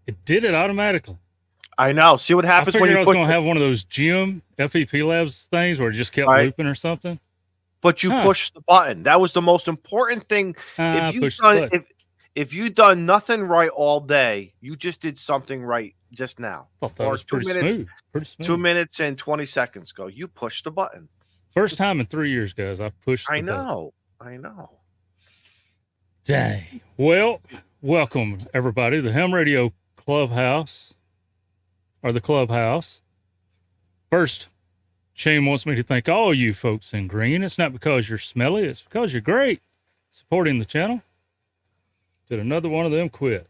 It did it automatically. I know. See what I happens when figured I you was push going to it, have one of those gym FEP Labs things where it just kept right? looping or something. But you Huh. push the button. That was the most important thing. If I you pushed the done button. if you done nothing right all day, you just did something right just now, Thought that or was pretty smooth. Pretty 2 smooth. minutes and 20 seconds ago. You pushed the button. First time in 3 years, guys, I pushed I the button. know. I know. Dang. Well, welcome everybody to the Ham Radio Clubhouse, or the Clubhouse. First, Shane wants me to thank all you folks in green. It's not because you're smelly, it's because you're great. Supporting the channel. Did another one of them quit?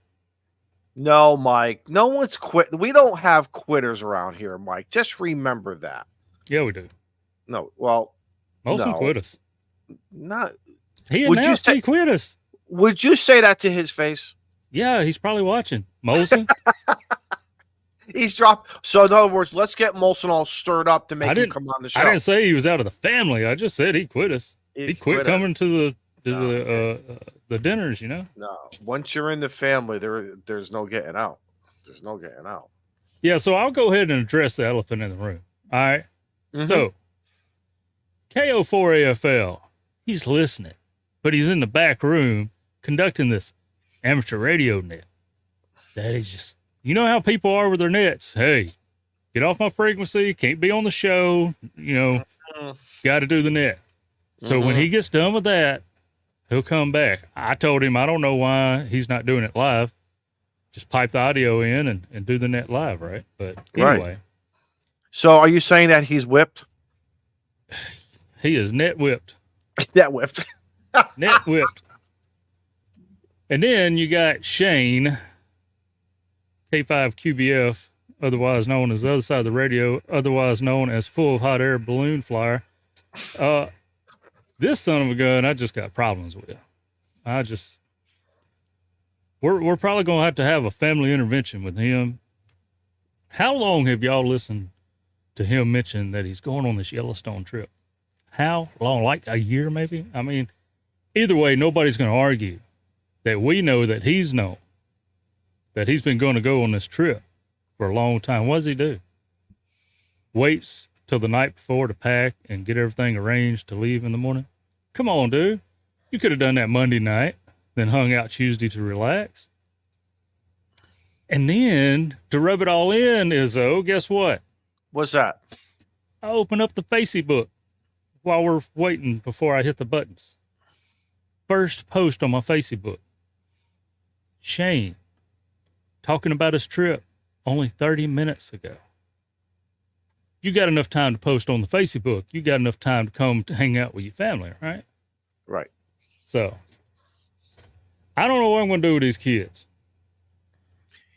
No, Mike. No one's quit. We don't have quitters around here, Mike. Just remember that. Yeah, we do. No. Well, Molson no. quit us. Not. He Would you announced say he quit us. would you say that to his face? Yeah, he's probably watching. Molson? He's dropped. So in other words, let's get Molson all stirred up to make him come on the show. I didn't say he was out of the family. I just said he quit us. He quit coming to the dinners, you know? No. Once you're in the family, there's no getting out. There's no getting out. Yeah, so I'll go ahead and address the elephant in the room. All right? Mm-hmm. So, KO4AFL, he's listening, but he's in the back room conducting this amateur radio net. That is just, you know how people are with their nets. Hey, get off my frequency, can't be on the show, you know, got to do the net. So when he gets done with that, he'll come back. I told him I don't know why he's not doing it live. Just pipe the audio in and do the net live, right? But anyway. Right. So are you saying that he's whipped? He is net whipped. Net whipped. Net whipped. And then you got Shane, K5QBF, otherwise known as the other side of the radio, otherwise known as Full of Hot Air Balloon Flyer. This son of a gun, I just got problems with. We're probably going to have a family intervention with him. How long have y'all listened to him mention that he's going on this Yellowstone trip? How long? Like a year, maybe? I mean, either way, nobody's going to argue that we know that he's known that he's been going to go on this trip for a long time. What does he do? Waits till the night before to pack and get everything arranged to leave in the morning? Come on, dude. You could have done that Monday night, then hung out Tuesday to relax. And then to rub it all in, Izzo, guess what? What's that? I open up the Facebook while we're waiting before I hit the buttons. First post on my Facebook. Shane talking about his trip only 30 minutes ago. You got enough time to post on the Facebook. You got enough time to come to hang out with your family, right? Right. So, I don't know what I'm going to do with these kids.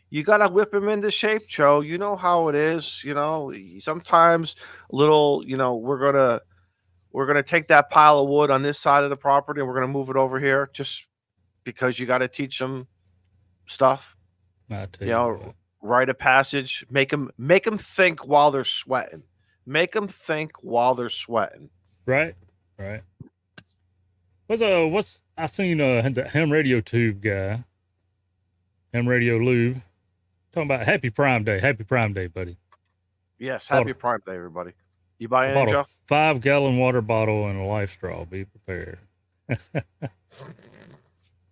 You got to whip him into shape, Joe. You know how it is. You know, sometimes a little, you know, we're going to take that pile of wood on this side of the property and we're going to move it over here just because you got to teach them stuff. You know, rite of passage. Make them think while they're sweating. Make them think while they're sweating. Right. What's I seen the Ham Radio Tube guy, Ham Radio Lube, talking about Happy Prime Day, buddy. Yes, Happy Prime Day, everybody. You buy any, Joe? A 5-gallon water bottle and a life straw. Be prepared.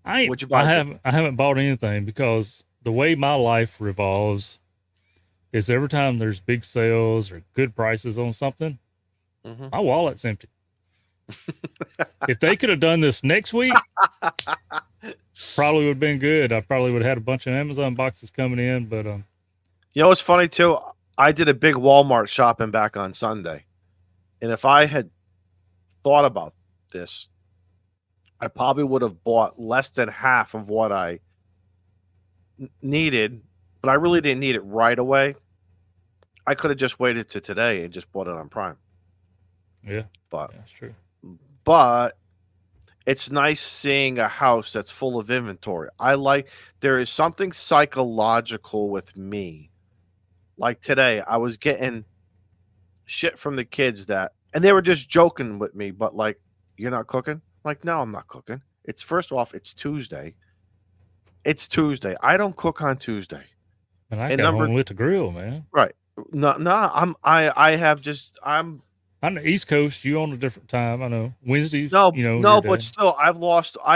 What'd you buy? I haven't bought anything because the way my life revolves is every time there's big sales or good prices on something, my wallet's empty. If they could have done this next week, probably would have been good. I probably would have had a bunch of Amazon boxes coming in, but you know what's funny too? I did a big Walmart shopping back on Sunday, and if I had thought about this, I probably would have bought less than half of what I needed, but I really didn't need it right away. I could have just waited to today and just bought it on Prime. Yeah, but that's true. But it's nice seeing a house that's full of inventory. There is something psychological with me. Like today, I was getting shit from the kids and they were just joking with me, but like, you're not cooking? I'm like, no, I'm not cooking. It's first off, it's Tuesday. I don't cook on Tuesday. And I And got number home lit the grill, man. right. No, I'm On the East Coast, you on a different time. I know Wednesdays, no, you know, your no, but day. still, I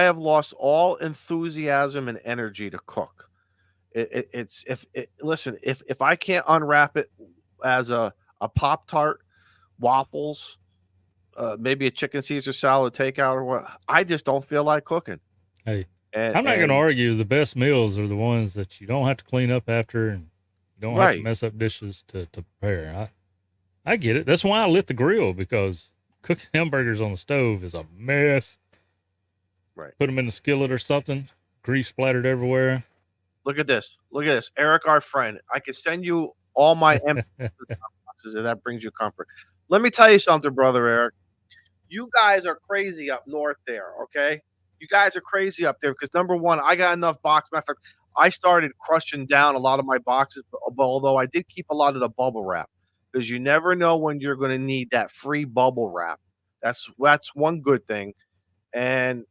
have lost all enthusiasm and energy to cook. It's listen, if I can't unwrap it as a Pop-Tart, waffles, maybe a chicken Caesar salad takeout or what, I just don't feel like cooking. Hey, And I'm not going to argue. The best meals are the ones that you don't have to clean up after, and you don't have to right. mess up dishes to prepare. I get it. That's why I lit the grill, because cooking hamburgers on the stove is a mess. Right. Put them in the skillet or something, grease splattered everywhere. Look at this. Look at this. Eric, our friend. I can send you all my empty boxes if that brings you comfort. Let me tell you something, brother Eric. You guys are crazy up north there, okay? You guys are crazy up there because number one, I got enough boxes. Matter of fact, I started crushing down a lot of my boxes, but although I did keep a lot of the bubble wrap because you never know when you're going to need that free bubble wrap. That's one good thing. And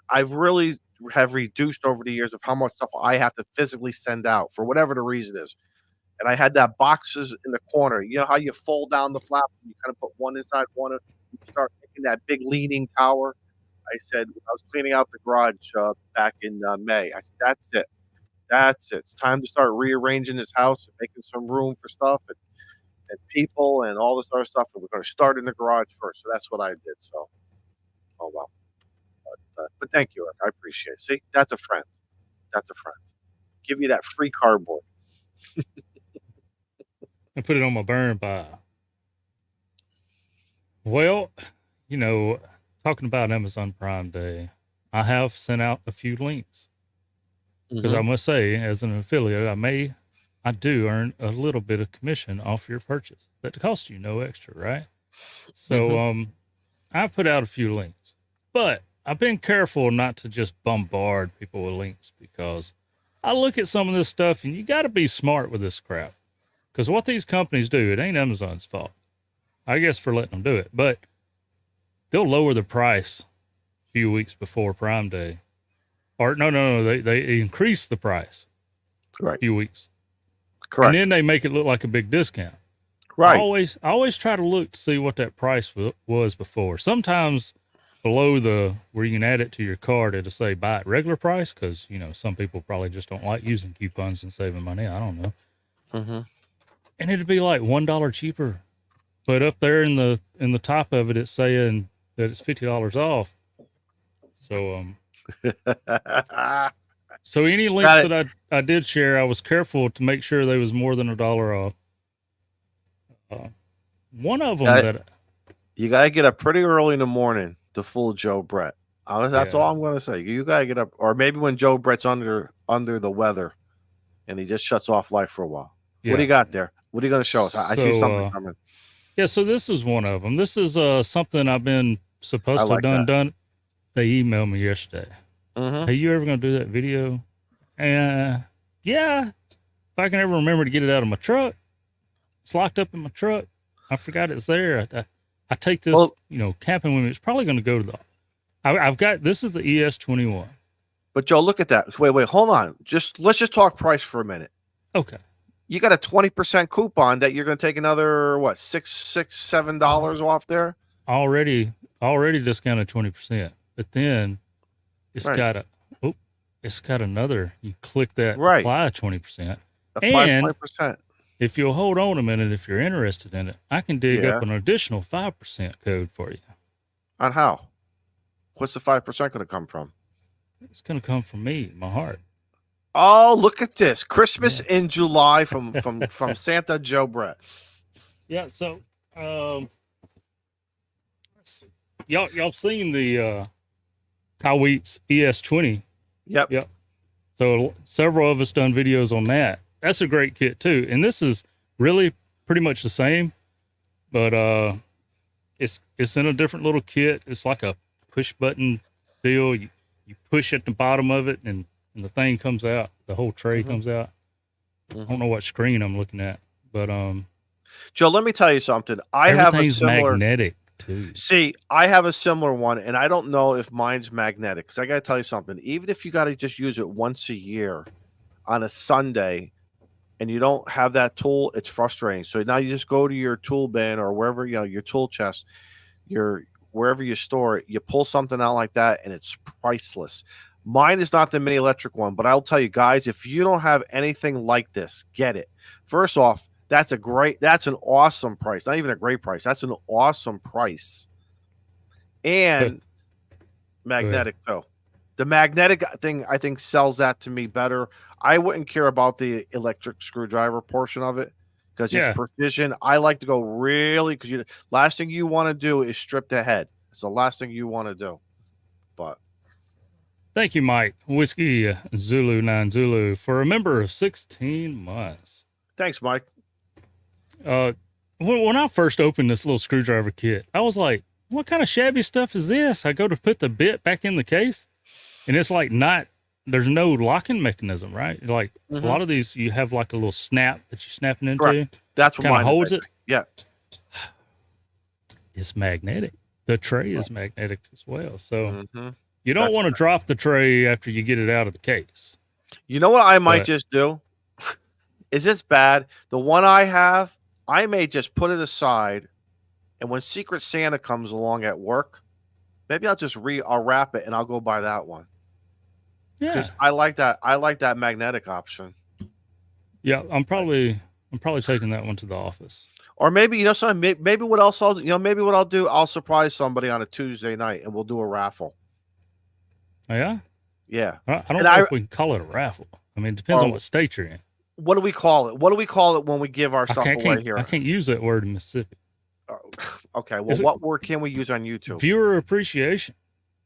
I've really have reduced over the years of how much stuff I have to physically send out for whatever the reason is. And I had that boxes in the corner. You know how you fold down the flap and you kind of put one inside one, you start making that big leaning tower. I said when I was cleaning out the garage back in May, I said, "That's it, that's it. It's time to start rearranging this house and making some room for stuff and people and all this other stuff. And we're going to start in the garage first." So that's what I did. So, oh well. But thank you, Eric. I appreciate it. See, that's a friend. That's a friend. Give you that free cardboard. I put it on my burn pile. Well, you know, talking about Amazon Prime Day, I have sent out a few links because I must say, as an affiliate, I do earn a little bit of commission off your purchase that costs you no extra, right? So, I put out a few links, but I've been careful not to just bombard people with links because I look at some of this stuff and you got to be smart with this crap. Because what these companies do, it ain't Amazon's fault, I guess, for letting them do it, but they'll lower the price a few weeks before Prime Day. Or no, they increase the price a few weeks. Correct. And then they make it look like a big discount. Right. I always try to look to see what that price was before. Sometimes below where you can add it to your cart, it'll say buy at regular price because, you know, some people probably just don't like using coupons and saving money. I don't know. And it'd be like $1 cheaper. But up there in the top of it, it's saying that it's $50 off. So so any links that I did share, I was careful to make sure they was more than $1 off. One of them you gotta get up pretty early in the morning to fool Joe Brett. That's all I'm gonna say. You gotta get up, or maybe when Joe Brett's under the weather, and he just shuts off life for a while. Yeah. What do you got there? What are you gonna show us? I see something coming. Yeah, so this is one of them. This is something I've been supposed to have done. They emailed me yesterday. Hey, you ever gonna do that video? And yeah, if I can ever remember to get it out of my truck. It's locked up in my truck. I forgot it's there. I take this, camping with me. It's probably going to go to I've got, this is the ES21. But Joe, look at that. Wait, hold on. Let's just talk price for a minute. Okay. You got a 20% coupon that you're going to take another, what, $7 off there? Already discounted 20%. But then it's got another, you click that, apply 20%. Apply 20%. If you'll hold on a minute, if you're interested in it, I can dig up an additional 5% code for you. On how? What's the 5% going to come from? It's going to come from me, my heart. Oh, look at this. Christmas in July from Santa Joe Brett. Yeah, so y'all seen the Kyle Wheat's ES20? Yep. So several of us done videos on that. That's a great kit too. And this is really pretty much the same, but it's in a different little kit. It's like a push button deal. You push at the bottom of it and the thing comes out. The whole tray comes out. I don't know what screen I'm looking at, but Joe, let me tell you something. I have a similar magnetic too. See, I have a similar one, and I don't know if mine's magnetic because I got to tell you something. Even if you got to just use it once a year on a Sunday, and you don't have that tool, it's frustrating. So now you just go to your tool bin or wherever, your tool chest, wherever you store it, you pull something out like that, and it's priceless. Mine is not the mini electric one, but I'll tell you guys, if you don't have anything like this, get it. First off, that's an awesome price. Not even a great price. That's an awesome price. And magnetic though. The magnetic thing, I think, sells that to me better. I wouldn't care about the electric screwdriver portion of it because it's precision. I like to go really, because last thing you want to do is strip the head. It's the last thing you want to do. But thank you, Mike. Whiskey Zulu 9 Zulu for a member of 16 months. Thanks, Mike. When I first opened this little screwdriver kit, I was like, what kind of shabby stuff is this? I go to put the bit back in the case, and it's like there's no locking mechanism, right? Like a lot of these, you have like a little snap that you're snapping into. Correct. That's what kind of holds it. Yeah. It's magnetic. The tray is magnetic as well. So you don't want to drop the tray after you get it out of the case. You know what I might just do? Is this bad? The one I have, I may just put it aside, and when Secret Santa comes along at work, maybe I'll wrap it and I'll go buy that one. Yeah, because I like that magnetic option. Yeah, I'm probably taking that one to the office. Or maybe something. Maybe what else I'll do? I'll surprise somebody on a Tuesday night, and we'll do a raffle. Oh, yeah. Yeah. I don't know if we can call it a raffle. I mean, it depends on what state you're in. What do we call it? What do we call it when we give our stuff away here? I can't use that word in Mississippi. Okay. Well, what word can we use on YouTube? Viewer appreciation.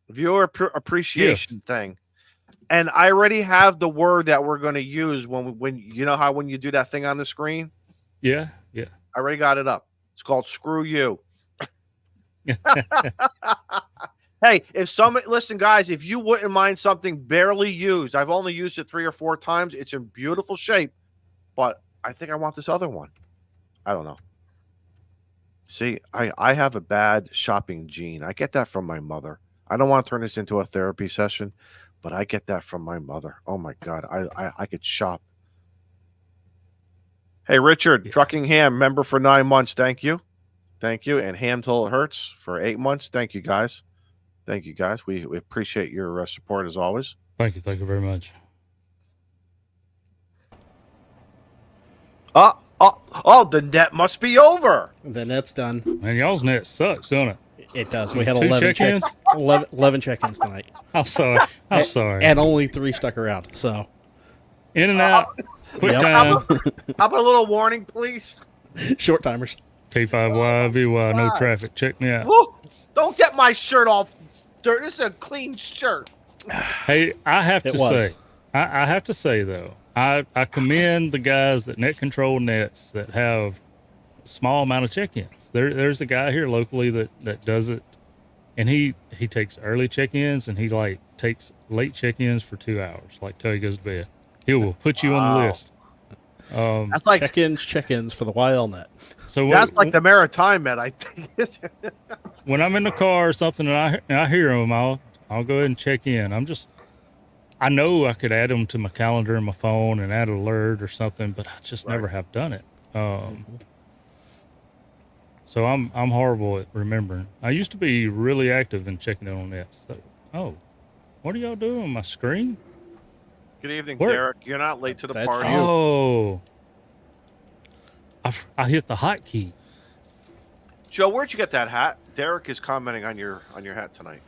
Viewer appreciation thing. And I already have the word that we're going to use when you know how when you do that thing on the screen? Yeah. I already got it up. It's called Screw You. Hey, listen, guys, if you wouldn't mind something barely used, I've only used it 3 or 4 times. It's in beautiful shape, but I think I want this other one. I don't know. See, I have a bad shopping gene. I get that from my mother. I don't want to turn this into a therapy session, but I get that from my mother. Oh my God, I could shop. Hey, Richard, Trucking Ham, member for 9 months. Thank you. And Ham Till It Hurts for 8 months. Thank you, guys. We appreciate your support as always. Thank you very much. The net must be over. The net's done. Man, y'all's net sucks, don't it? It does. We had 11 check-ins. 11 check-ins tonight. I'm sorry. And only 3 stuck around. So in and out. Quick time. How about a little warning, please? Short timers. K5YVY, no traffic. Check me out. Woo! Don't get my shirt off. This is a clean shirt. Hey, I have to say though, I commend the guys that net control nets that have a small amount of check-ins. There's a guy here locally that does it, and he takes early check-ins and he like takes late check-ins for 2 hours, like till he goes to bed. He will put you on the list. That's like check-ins for the YLNet. So that's like the maritime net, I think. When I'm in the car or something and I hear them, I'll go ahead and check in. I know I could add them to my calendar and my phone and add an alert or something, but I just never have done it. So I'm horrible at remembering. I used to be really active in checking in on nets. So, what are y'all doing on my screen? Good evening, Derek. You're not late to the party. Oh, I hit the hotkey. Joe, where'd you get that hat? Derek is commenting on your hat tonight.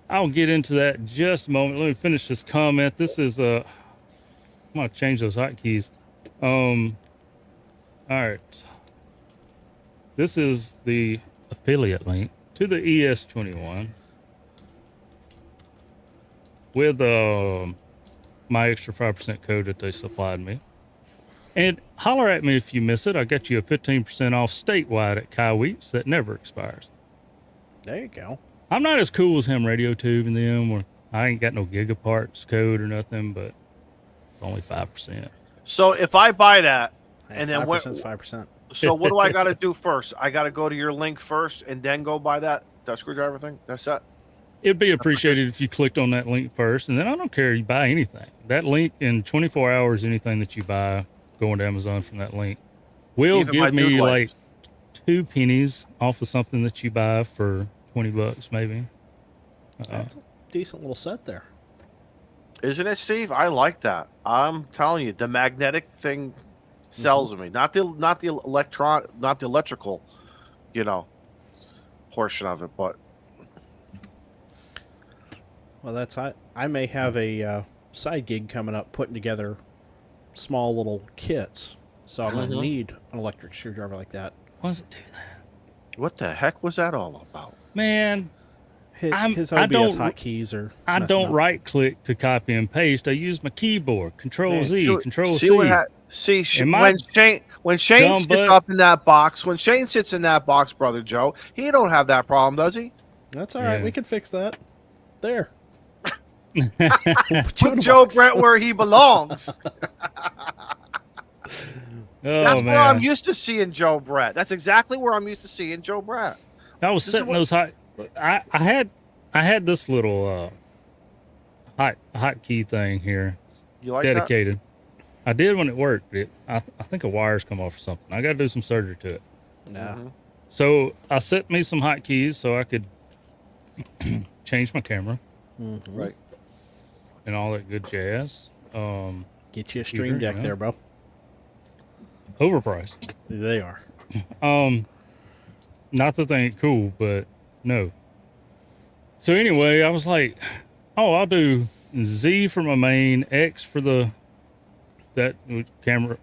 I'll get into that in just a moment. Let me finish this comment. This is I'm gonna change those hotkeys. All right. This is the affiliate link to the ES21 with my extra 5% code that they supplied me. And holler at me if you miss it. I got you a 15% off statewide at Kai Weeks that never expires. There you go. I'm not as cool as Ham Radio Tube and them, where I ain't got no gigaparts code or nothing, but only 5%. So if I buy that, and then 5%. So what do I got to do first? I got to go to your link first, and then go buy that screwdriver thing. That's that. It'd be appreciated if you clicked on that link first, and then I don't care if you buy anything. That link in 24 hours, anything that you buy going to Amazon from that link. Will Even my give me dude like likes. 2 pennies off of something that you buy for $20 maybe. That's a decent little set there. Isn't it, Steve? I like that. I'm telling you, the magnetic thing sells me. Not the electrical, portion of it, but Well, that's I may have a side gig coming up, putting together small little kits. So I'm going to need an electric screwdriver like that. Why does it do that? what the heck was that all about? Man, His I OBS don't- hotkeys are. I messing don't up. right click to copy and paste. I use my keyboard, Control Z, See- Control see C. See, And my when Shane dumb sits butt- up in that box, brother Joe, he don't have that problem, does he? That's all right. Yeah. We can fix that. There. Put Joe Brett where he belongs. That's where I'm used to seeing Joe Brett. That's exactly where I'm used to seeing Joe Brett. I was This is setting what- those hot. I had this little hot key thing here You like dedicated. I did when it worked. I think a wire's come off or something. I got to do some surgery to it. Nah. Mhm. So I set me some hotkeys so I could change my camera that? Right. and all that good jazz. Get you a stream deck yeah. there, bro. Overpriced. They are. Not that they ain't cool, but no. So anyway, I was like, oh, I'll do Z for my main, X for that camera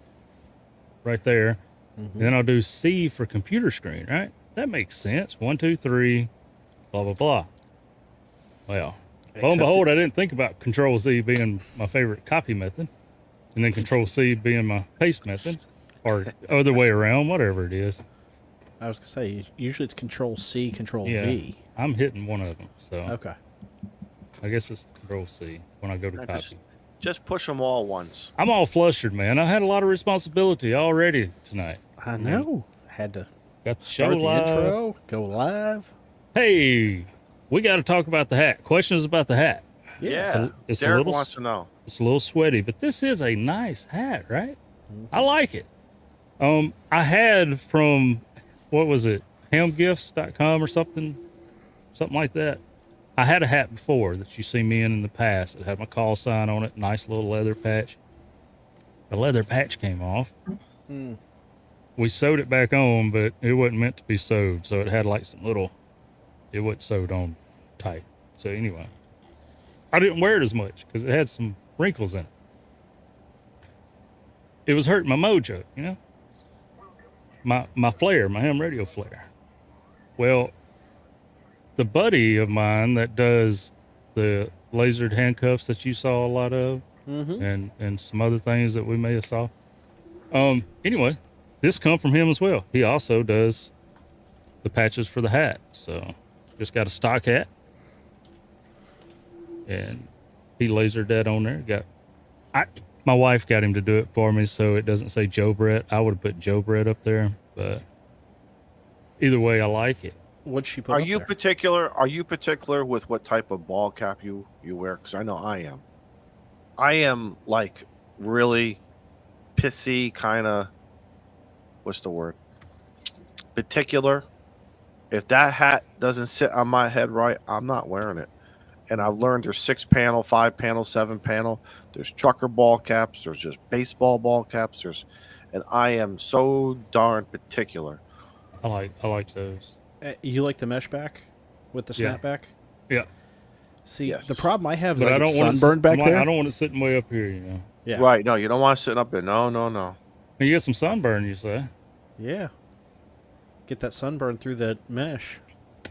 right there. Mm-hmm. Then I'll do C for computer screen, right? That makes sense. 1, 2, 3, blah, blah, blah. Well, lo and Except behold, I didn't think about Control Z being my favorite copy method, and then Control C being my paste method, or other way around, whatever it is. I was gonna say usually it's Control C, Control Yeah. V. I'm hitting one of them, so Okay. I guess it's Control C when I go to Yeah, copy. Just push them all once. I'm all flustered, man. I had a lot of responsibility already tonight. I know. Had to Got the show start the live. intro, go live. Hey, we got to talk about the hat. Questions about the hat. Yeah. it's a Derek little wants to know. It's a little sweaty, but this is a nice hat, right? I like it. I had from, what was it, hamgifts.com or something like that. I had a hat before that you see me in the past. It had my call sign on it, nice little leather patch. The leather patch came off. We sewed it back on, but it wasn't meant to be sewed, so it had like some little, it wasn't sewed on tight. So anyway, I didn't wear it as much because it had some wrinkles in it. It was hurting my mojo, you know? My flare, my ham radio flare. Well, the buddy of mine that does the lasered handcuffs that you saw a lot of, and some other things that we may have saw. Anyway, this come from him as well. He also does the patches for the hat. So just got a stock hat, and he lasered that on there. My wife got him to do it for me, so it doesn't say Joe Brett. I would have put Joe Brett up there, but either way, I like it. What'd she put Are up you there? particular? Are you particular with what type of ball cap you wear? Because I know I am. I am like really pissy, kind of. What's the word? Particular. If that hat doesn't sit on my head right, I'm not wearing it. And I've learned there's 6-panel, 5-panel, 7-panel. There's trucker ball caps. There's just baseball ball caps. And I am so darn particular. I like those. You like the mesh back with the Yeah. snapback? Yeah. See, Yes. the problem I have is But I I get don't want it sunburned back there. I don't want it sitting way up here, you know. Yeah. Right? No, you don't want to sit up there. No. You get some sunburn, you say? Yeah. Get that sunburn through the mesh.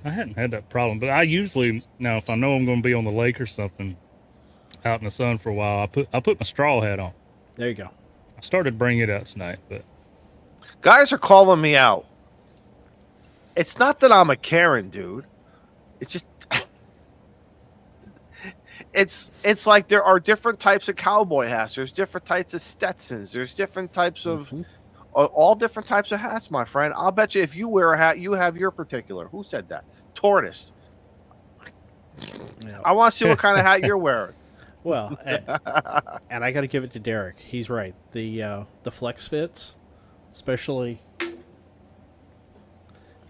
I hadn't had that problem, but I usually, now if I know I'm going to be on the lake or something, out in the sun for a while, I put my straw hat on. There you go. I started bringing it out tonight, but Guys are calling me out. It's not that I'm a Karen, dude. It's just it's like there are different types of cowboy hats. There's different types of Stetsons. There's different types of all different types of hats, my friend. I'll bet you if you wear a hat, you have your particular. Who said that? Tortoise. Yeah. I want to see what kind of hat you're wearing. Well, and I got to give it to Derek. He's right. The flex fits, especially,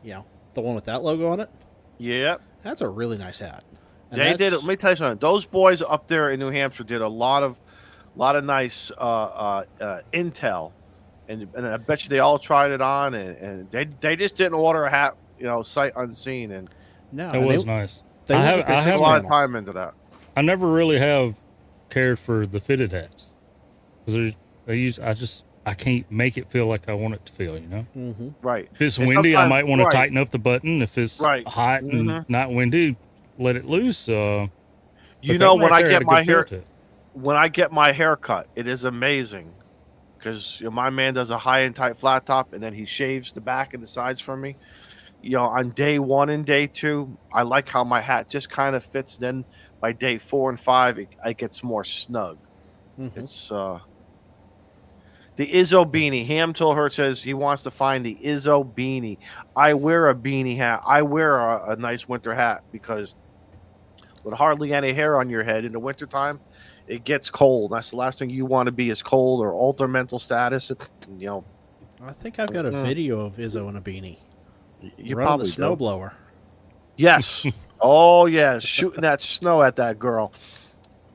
the one with that logo on it. Yep. That's a really nice hat. And They did it. Let me tell you something. Those boys up there in New Hampshire did a lot of nice intel, and I bet you they all tried it on, and they just didn't order a hat, sight unseen, and No, It was nice. They I went with have, the I put a have, lot of time into that. I never really have cared for the fitted hats because I can't make it feel like I want it to feel. Mm-hmm. Right. If it's And windy, I sometimes- might want to right. tighten up the button. If it's Right. hot and not windy, let it loose. But You that know, one when right I there get had a my good feel hair, to it. when I get my hair cut, it is amazing because my man does a high and tight flat top, and then he shaves the back and the sides for me. On day 1 and day 2, I like how my hat just kind of fits. Then by day 4 and 5, it gets more snug. Mm-hmm. It's the Izzo beanie. Ham told her, says he wants to find the Izzo beanie. I wear a beanie hat. I wear a nice winter hat because with hardly any hair on your head in the wintertime, it gets cold. That's the last thing you want to be is cold or alter mental status. I think I've got a video of Izzo in a beanie. You running probably the do. snowblower. Yes. Oh yeah, shooting that snow at that girl.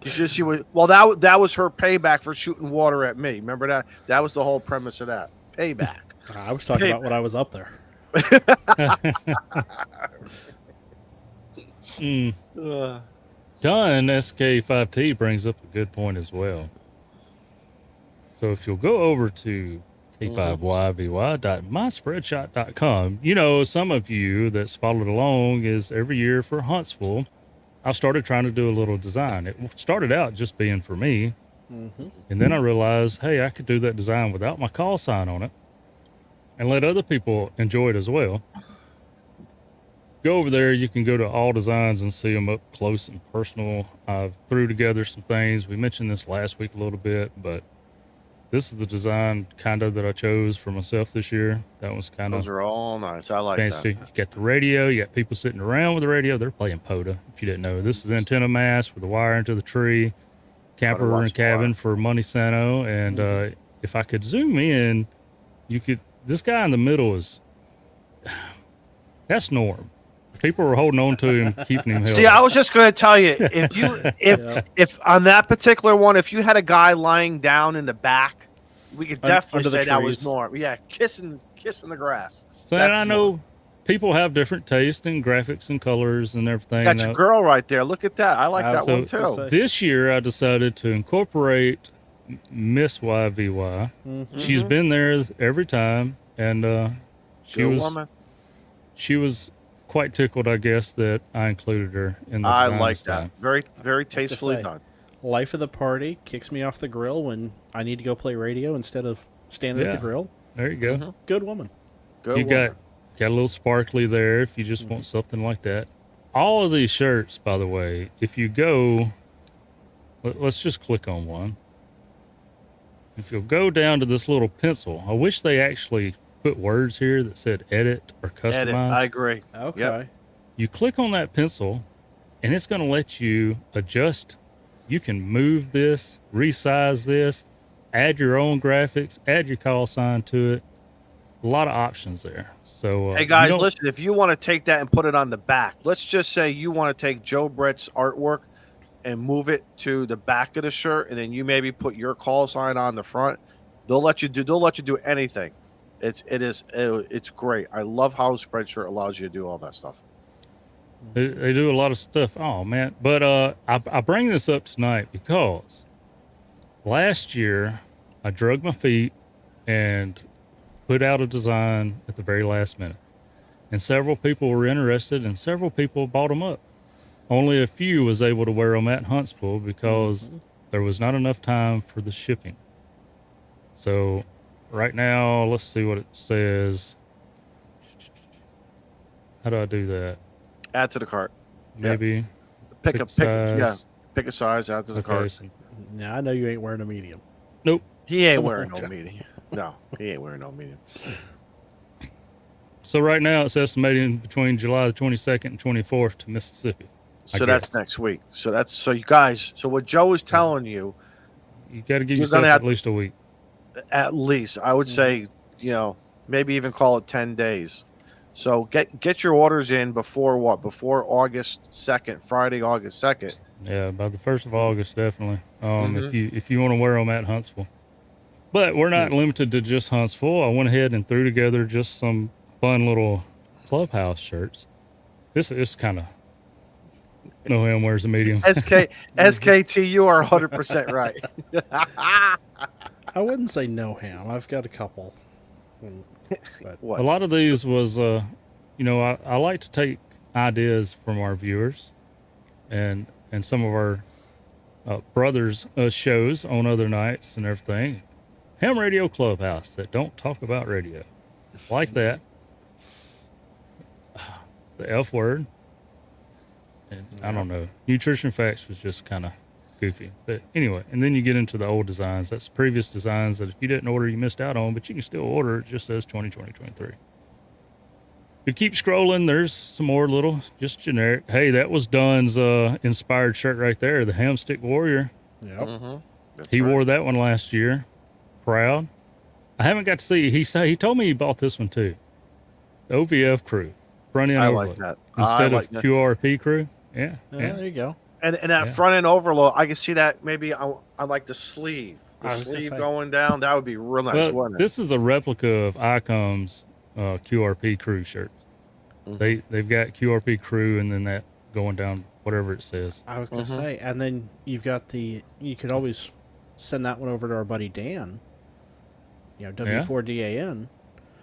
She was that was her payback for shooting water at me. Remember that? That was the whole premise of that. Payback. I was talking about when I was up there. Done SK5T brings up a good point as well. So if you'll go over to T5YVY.myspreadshot.com, some of you that's followed along is every year for Huntsville, I started trying to do a little design. It started out just being for me. Mm-hmm. And then I realized, hey, I could do that design without my call sign on it and let other people enjoy it as well. Go over there. You can go to all designs and see them up close and personal. I've threw together some things. We mentioned this last week a little bit, but this is the design kind of that I chose for myself this year. That was kind of Those are all nice. I like fancy. that. You got the radio. You got people sitting around with the radio. They're playing POTA. If you didn't know, this is antenna mast with a wire into the tree, camper and cabin for Money Sano. And if I could zoom in, this guy in the middle that's Norm. People were holding on to him, keeping him held. See, I was just going to tell you, if on that particular one, if you had a guy lying down in the back, we could definitely say that was Norm. Yeah, kissing the grass. So and I know people have different tastes in graphics and colors and everything. Got your girl right there. Look at that. I like that one too. This year, I decided to incorporate Miss YVY. Mm-hmm. She's been there every time, and she was quite tickled, I guess, that I included her in the design. I like that. Very, very tastefully done. Life of the party kicks me off the grill when I need to go play radio instead of standing at the grill. There you go. Mm-hmm. Good woman. You got a little sparkly there if you just want something like that. All of these shirts, by the way, if you go, let's just click on one. If you'll go down to this little pencil, I wish they actually put words here that said edit or customize. Edit. I agree. Okay. Yep. You click on that pencil and it's going to let you adjust. You can move this, resize this, add your own graphics, add your call sign to it. A lot of options there. So, hey guys, listen, if you want to take that and put it on the back, let's just say you want to take Joe Brett's artwork and move it to the back of the shirt, and then you maybe put your call sign on the front. They'll let you do anything. It's great. I love how Spreadshirt allows you to do all that stuff. They do a lot of stuff. Oh man. But I bring this up tonight because last year I drug my feet and put out a design at the very last minute, and several people were interested and several people bought them up. Only a few was able to wear them at Huntsville because there was not enough time for the shipping. So right now, let's see what it says. How do I do that? Add to the cart. Maybe pick a size, add to the cart. So, yeah, I know you ain't wearing a medium. Nope. He ain't wearing no medium. No, he ain't wearing no medium. So right now it's estimating between July the 22nd and 24th to Mississippi. So that's guess. next week. So you guys. So what Joe is telling you, You got to give You're yourself gonna have- at least a week. at least I would say, maybe even call it 10 days. So get your orders in before what? Before August 2nd, Friday, August 2nd. Yeah, by the 1st of August, definitely. Mhm. If you want to wear them at Huntsville, but we're not limited to just Huntsville. I went ahead and threw together just some fun little Clubhouse shirts. This is kind of no ham wears a medium. SKT, you are 100% right. I wouldn't say no ham. I've got a couple. But A What? lot of these was, I like to take ideas from our viewers and some of our brothers' shows on other nights and everything. Ham Radio Clubhouse that don't talk about radio. Like that. The F word. And I don't know. Nutrition Facts was just kind of goofy. But anyway, and then you get into the old designs. That's previous designs that if you didn't order, you missed out on, but you can still order. It just says 2020, 23. You keep scrolling. There's some more little, just generic. Hey, that was Dunn's inspired shirt right there. The Hamstick Warrior. yep. Mm-hmm. He wore that one last year. Proud. I haven't got to see. He told me he bought this one too. The OVF crew. Front end I overload. like that. Instead I like of that. QRP crew. Yeah. Yeah. There you go. And that Yeah. front end overload, I can see that maybe on like the sleeve. The I was gonna sleeve say. going down, that would be real nice, Well, wouldn't it? this is a replica of ICOM's QRP crew shirts. Mhm. They've got QRP crew and then that going down whatever it says. I was gonna say, and then you've got you could always send that one over to our buddy Dan. W4DAN,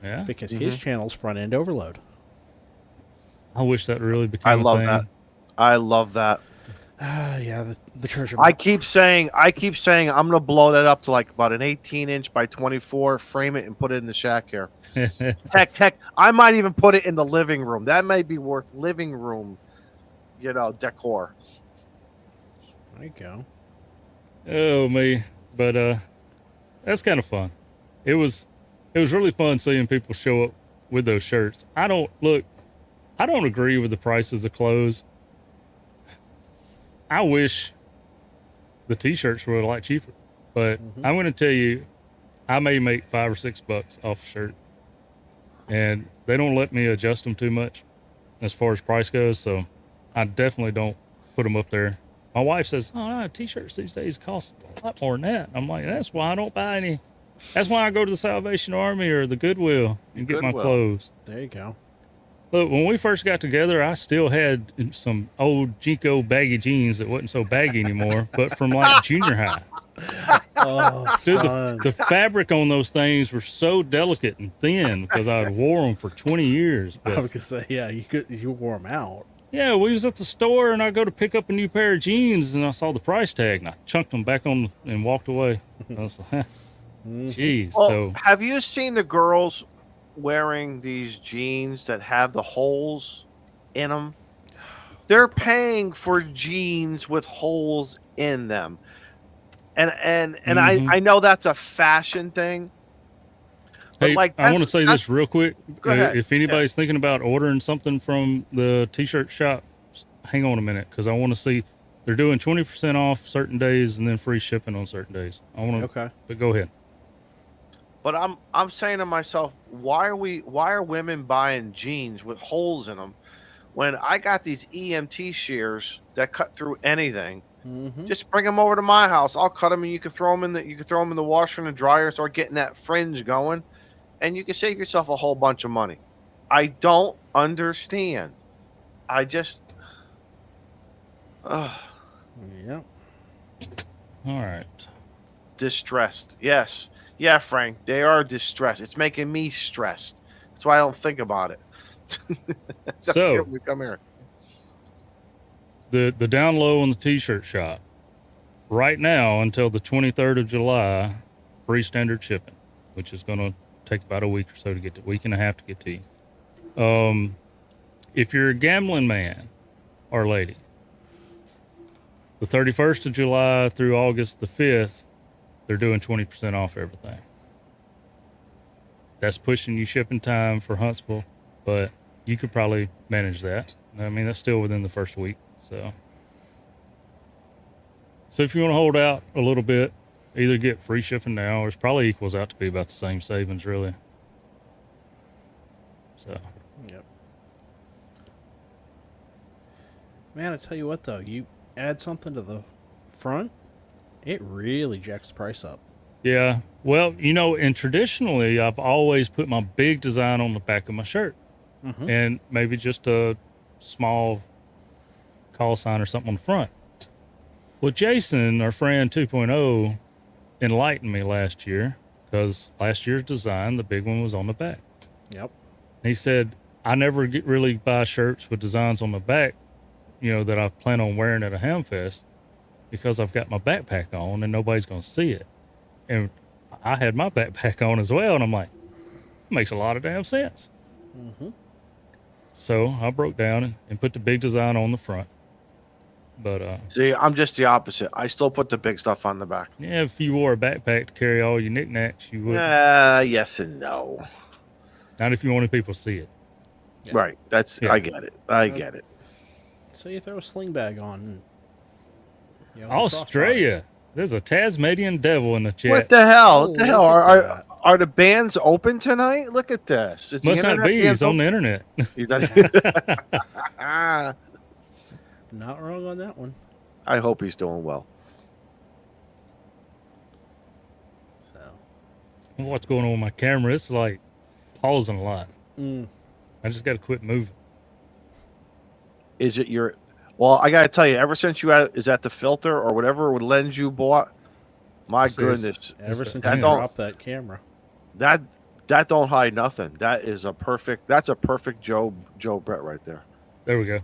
Yeah. because his channel's front end overload. I wish that really became I a love thing. that. I love that. Yeah, the treasure. I keep saying I'm gonna blow that up to like about an 18-inch by 24, frame it and put it in the shack here. Heck, I might even put it in the living room. That may be worth living room, decor. There you go. Oh me. But that's kind of fun. It was really fun seeing people show up with those shirts. I don't agree with the prices of clothes. I wish the t-shirts were a lot cheaper, but I'm going to tell you, I may make $5 or $6 off a shirt, and they don't let me adjust them too much as far as price goes. So I definitely don't put them up there. My wife says, "Oh, no, t-shirts these days cost a lot more than that." I'm like, "That's why I don't buy any. That's why I go to the Salvation Army or the Goodwill and get my Goodwill. clothes." There you go. Look, when we first got together, I still had some old Jinko baggy jeans that wasn't so baggy anymore, but from like junior high. Oh, Dude, son. the fabric on those things were so delicate and thin because I'd wore them for 20 years. I But was gonna say, yeah, you wore them out. yeah, we was at the store and I go to pick up a new pair of jeans and I saw the price tag and I chunked them back on and walked away. I was like, geez. Well, So have you seen the girls wearing these jeans that have the holes in them? They're paying for jeans with holes in them. And I know that's a fashion thing. But hey, like I want to say this real quick. Go ahead. If anybody's thinking about ordering something from the t-shirt shop, hang on a minute because I want to see. They're doing 20% off certain days and then free shipping on certain days. I want to. Okay. But go ahead. But I'm saying to myself, why are women buying jeans with holes in them when I got these EMT shears that cut through anything? Just bring them over to my house. I'll cut them and you can throw them in the washer and the dryer and start getting that fringe going, and you can save yourself a whole bunch of money. I don't understand. I just Yep. All right. distressed. Yes. Yeah, Frank, they are distressed. It's making me stressed. That's why I don't think about it. So come here. the down low on the t-shirt shop right now until the 23rd of July, free standard shipping, which is going to take about a week or so to get to, week and a half to get to you. If you're a gambling man or lady, the 31st of July through August the 5th, they're doing 20% off everything. That's pushing you shipping time for Huntsville, but you could probably manage that. I mean, that's still within the first week. So if you want to hold out a little bit, either get free shipping now, or it probably equals out to be about the same savings, really. So. Yep. Man, I tell you what, though, you add something to the front, it really jacks the price up. Yeah. Well, and traditionally, I've always put my big design on the back of my shirt, and maybe just a small call sign or something on the front. Well, Jason, our friend 2.0, enlightened me last year, because last year's design, the big one, was on the back. Yep. He said, I never really buy shirts with designs on the back, that I plan on wearing at a ham fest, because I've got my backpack on and nobody's going to see it. And I had my backpack on as well. And I'm like, it makes a lot of damn sense. So I broke down and put the big design on the front. But see, I'm just the opposite. I still put the big stuff on the back. Yeah, if you wore a backpack to carry all your knickknacks, you would. Yes and no. Not if you wanted people to see it. Yeah. Right. I get it. I get it. So you throw a sling bag on. Australia. There's a Tasmanian devil in the chat. What the hell? What the hell? Are the bands open tonight? Look at this. Must not be. He's on the internet. He's on. Not wrong on that one. I hope he's doing well. So, what's going on with my camera? It's like pausing a lot. I just got to quit moving. Is it your? Well, I got to tell you, ever since is that the filter or whatever lens you bought? My goodness! Ever since you dropped that camera, that don't hide nothing. That's a perfect Joe Brett right there. There we go.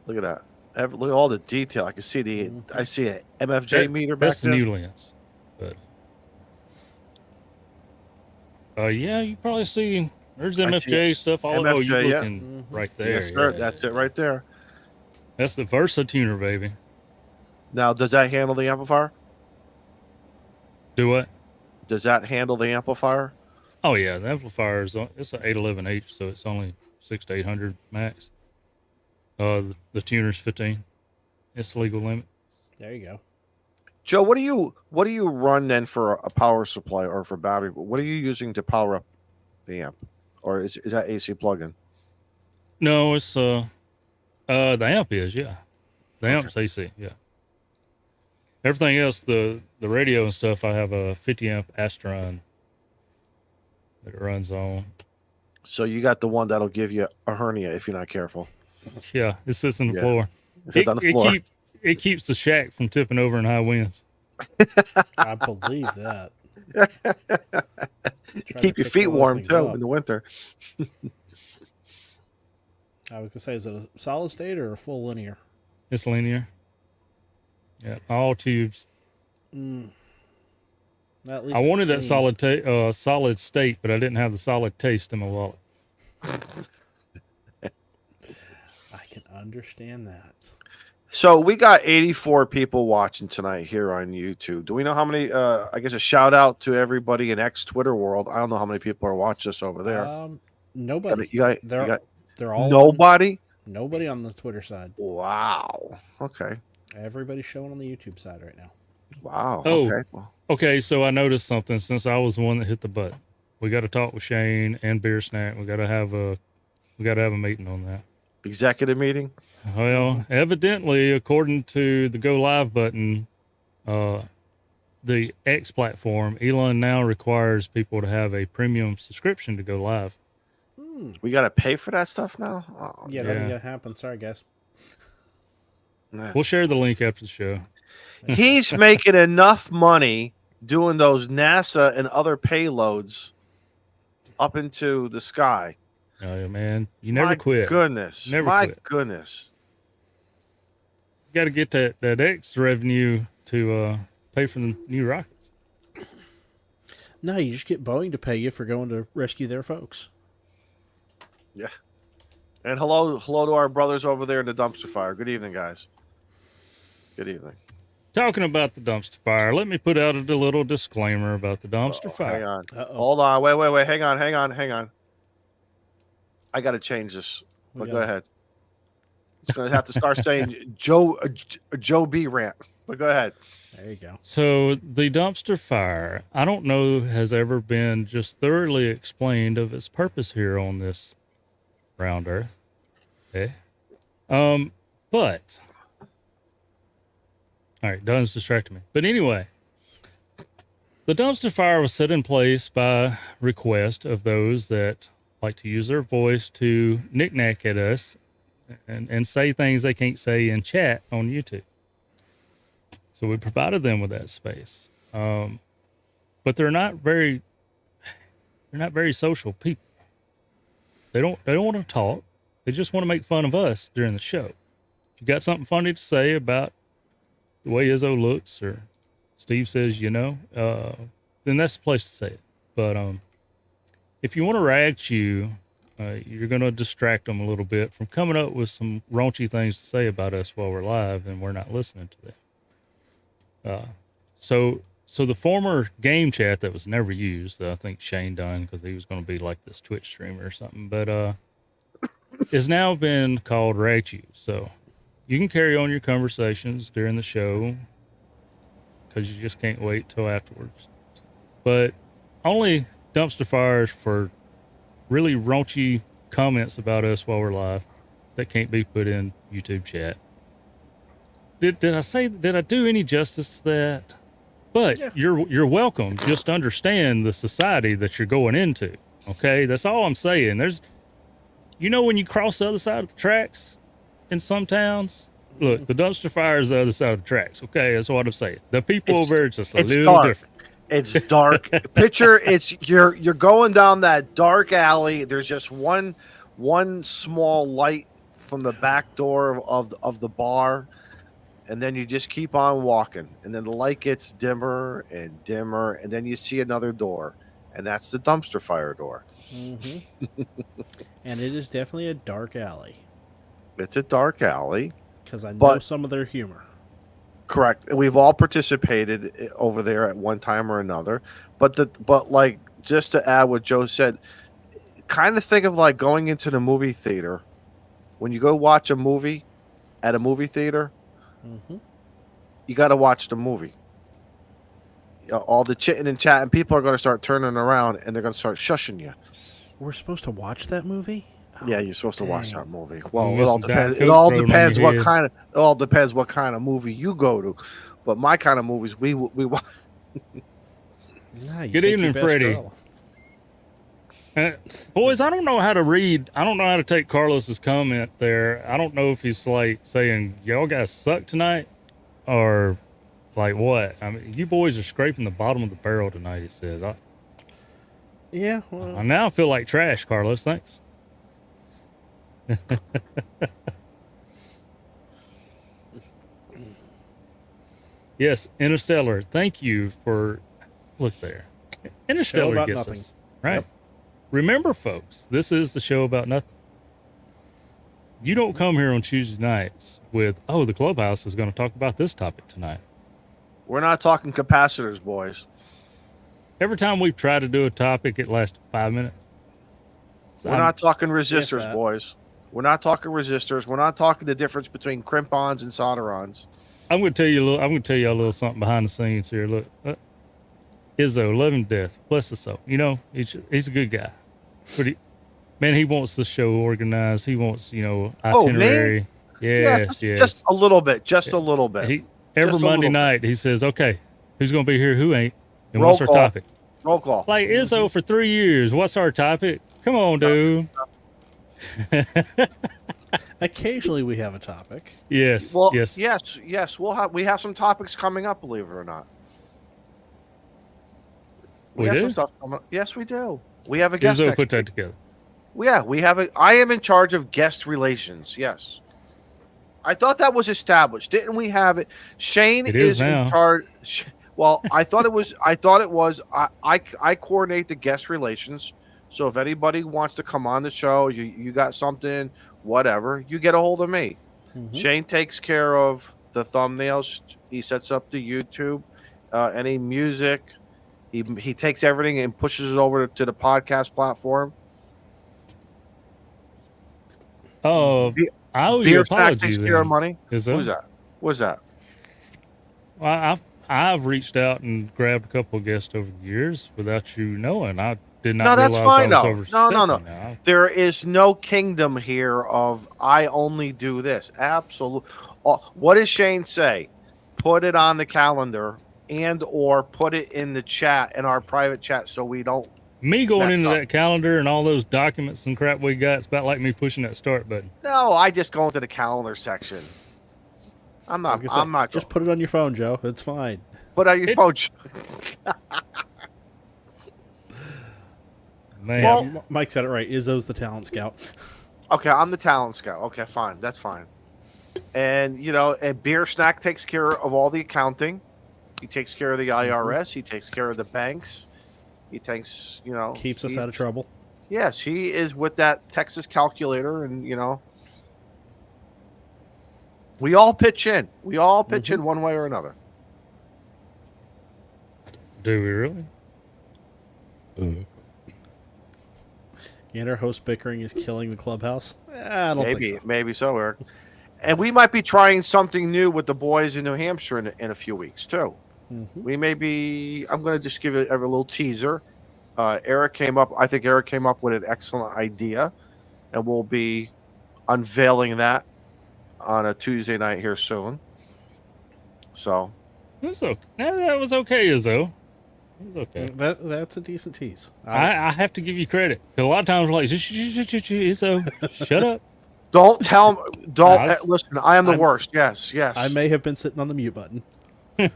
Look at that. Look at all the detail. I can see I see an MFJ meter back there. That's the new lens. But yeah, you probably see there's MFJ stuff all over. You looking right there. Yes, sir. That's it right there. That's the Versa tuner, baby. Now, does that handle the amplifier? Do what? Does that handle the amplifier? Oh yeah, the amplifier it's an 811H, so it's only 600 to 800 max. The tuner's 15. It's the legal limit. There you go. Joe, what do you run then for a power supply or for battery? What are you using to power up the amp? Or is that AC plug-in? No, it's the amp is, yeah. The amp's AC, yeah. Everything else, the radio and stuff, I have a 50 amp Astron that it runs on. So you got the one that'll give you a hernia if you're not careful. Yeah, it sits on the floor. It sits on the floor. It keeps the shack from tipping over in high winds. I believe that. Keep your feet warm too in the winter. I was gonna say, is it a solid state or a full linear? It's linear. Yeah, all tubes. I wanted that solid state, but I didn't have the solid taste in my wallet. I can understand that. So we got 84 people watching tonight here on YouTube. Do we know how many? I guess a shout out to everybody in X Twitter world. I don't know how many people are watching us over there. Nobody. They're all nobody. Nobody on the Twitter side. Wow. Okay. Everybody's showing on the YouTube side right now. Wow. Oh, okay. Okay. So I noticed something since I was the one that hit the button. We got to talk with Shane and Beer Snack. We got to have a meeting on that. Executive meeting. Well, evidently, according to the Go Live button, the X platform, Elon now requires people to have a premium subscription to go live. We got to pay for that stuff now? Oh, yeah, that ain't gonna happen. Sorry, guys. We'll share the link after the show. He's making enough money doing those NASA and other payloads up into the sky. Oh, yeah, man. You never quit. Goodness. My goodness. You got to get that X revenue to pay for the new rockets. No, you just get Boeing to pay you for going to rescue their folks. Yeah. And hello to our brothers over there in the dumpster fire. Good evening, guys. Good evening. Talking about the dumpster fire, let me put out a little disclaimer about the dumpster fire. Hang on. Hold on. Wait. Hang on. I got to change this. But go ahead. It's going to have to start saying Joe B rant. But go ahead. There you go. So the dumpster fire, I don't know, has ever been just thoroughly explained of its purpose here on this round Earth. Okay. But all right, Dunn's distracting me. But anyway, the dumpster fire was set in place by request of those that like to use their voice to knick-knack at us and say things they can't say in chat on YouTube. So we provided them with that space. But they're not very social people. They don't want to talk. They just want to make fun of us during the show. If you got something funny to say about the way Izzo looks, or Steve says, then that's the place to say it. But if you want to rag you, you're going to distract them a little bit from coming up with some raunchy things to say about us while we're live and we're not listening to them. So the former game chat that was never used, that I think Shane done because he was going to be like this Twitch streamer or something, but has now been called Rag You. So you can carry on your conversations during the show because you just can't wait till afterwards. But only dumpster fires for really raunchy comments about us while we're live that can't be put in YouTube chat. Did I do any justice to that? But yeah. You're welcome. Just understand the society that you're going into. Okay, that's all I'm saying. When you cross the other side of the tracks in some towns, look, the dumpster fire is the other side of the tracks. Okay, that's what I'm saying. The people over there, it's just a little dark. Different. It's dark. Picture you're going down that dark alley. There's just one small light from the back door of the bar. And then you just keep on walking, and then the light gets dimmer and dimmer, and then you see another door, and that's the dumpster fire door. Mm-hmm. And it is definitely a dark alley. It's a dark alley. Because I know some of their humor. Correct. And we've all participated over there at one time or another. But like, just to add what Joe said, kind of think of like going into the movie theater. When you go watch a movie at a movie theater, mm-hmm. You got to watch the movie. All the chitting and chatting, people are going to start turning around and they're going to start shushing you. We're supposed to watch that movie? Oh, yeah, you're supposed to watch that movie. Well, it all depends what kind of movie you go to. But my kind of movies, we watch. Nah, Good evening, Freddie. Boys, I don't know how to read. I don't know how to take Carlos's comment there. I don't know if he's like saying, y'all guys suck tonight or like what? I mean, you boys are scraping the bottom of the barrel tonight, he says. Yeah. Well. I now feel like trash, Carlos. Thanks. Yes, Interstellar. Thank you for look there. Interstellar gets nothing. Us right. Yep. Remember, folks, this is the show about nothing. You don't come here on Tuesday nights with, the Clubhouse is going to talk about this topic tonight. We're not talking capacitors, boys. Every time we've tried to do a topic, it lasts 5 minutes. So we're not talking resistors, boys. We're not talking resistors. We're not talking the difference between crimp-ons and solder-ons. I'm going to tell you a little something behind the scenes here. Look, Izzo, love him to death. Bless his soul. He's a good guy. Man, he wants the show organized. He wants, itinerary. Yes. Just a little bit. Just a little bit. Every Monday night, he says, okay, who's going to be here? Who ain't? And Roll what's call. our topic? Roll call. Like Izzo for 3 years. What's our topic? Come on, dude. Occasionally we have a topic. Yes. Well, yes. We have some topics coming up, believe it or not. We have do? some stuff coming up. Yes, we do. We have a guest. Izzo put that together. Yeah, I am in charge of guest relations. Yes. I thought that was established. Didn't we have it? Shane is in charge. Well, I thought it was. I coordinate the guest relations. So if anybody wants to come on the show, you got something, whatever, you get a hold of me. Mm-hmm. Shane takes care of the thumbnails. He sets up the YouTube, any music. He takes everything and pushes it over to the podcast platform. Oh, I owe you Beer an snack apology takes then. care of money. Is that? Who's that? What's that? Well, I've reached out and grabbed a couple of guests over the years without you knowing. I did not No, that's realize fine I was though. overstepping. No. Now. There is no kingdom here of I only do this. Absolutely. What does Shane say? Put it on the calendar and or put it in the chat, in our private chat, so we don't. Me going mess into up. that calendar and all those documents and crap we got, it's about like me pushing that start button. No, I just go into the calendar section. I'm I was not. gonna say, I'm not. just put it on your phone, Joe. It's fine. Put out your phone. Man, Well, Mike said it right. Izzo's the talent scout. Okay, I'm the talent scout. Okay, fine. That's fine. And, and Beer Snack takes care of all the accounting. He takes care of the IRS. He takes care of the banks. He takes, Keeps us out of trouble. Yes, he is with that Texas calculator. And, we all pitch in. We all pitch in one way or another. do we really? And our host bickering is killing the clubhouse. I don't think so. Maybe so, Eric. And we might be trying something new with the boys in New Hampshire in a few weeks, too. We may be. I'm going to just give it a little teaser. I think Eric came up with an excellent idea, and we'll be unveiling that on a Tuesday night here soon. So It was okay. That was okay, Izzo. It was okay. That's a decent tease. I have to give you credit. 'Cause a lot of times we're like, Izzo, shut up. don't tell him. Don't Nice. listen. I am the worst. Yes. I may have been sitting on the mute button. I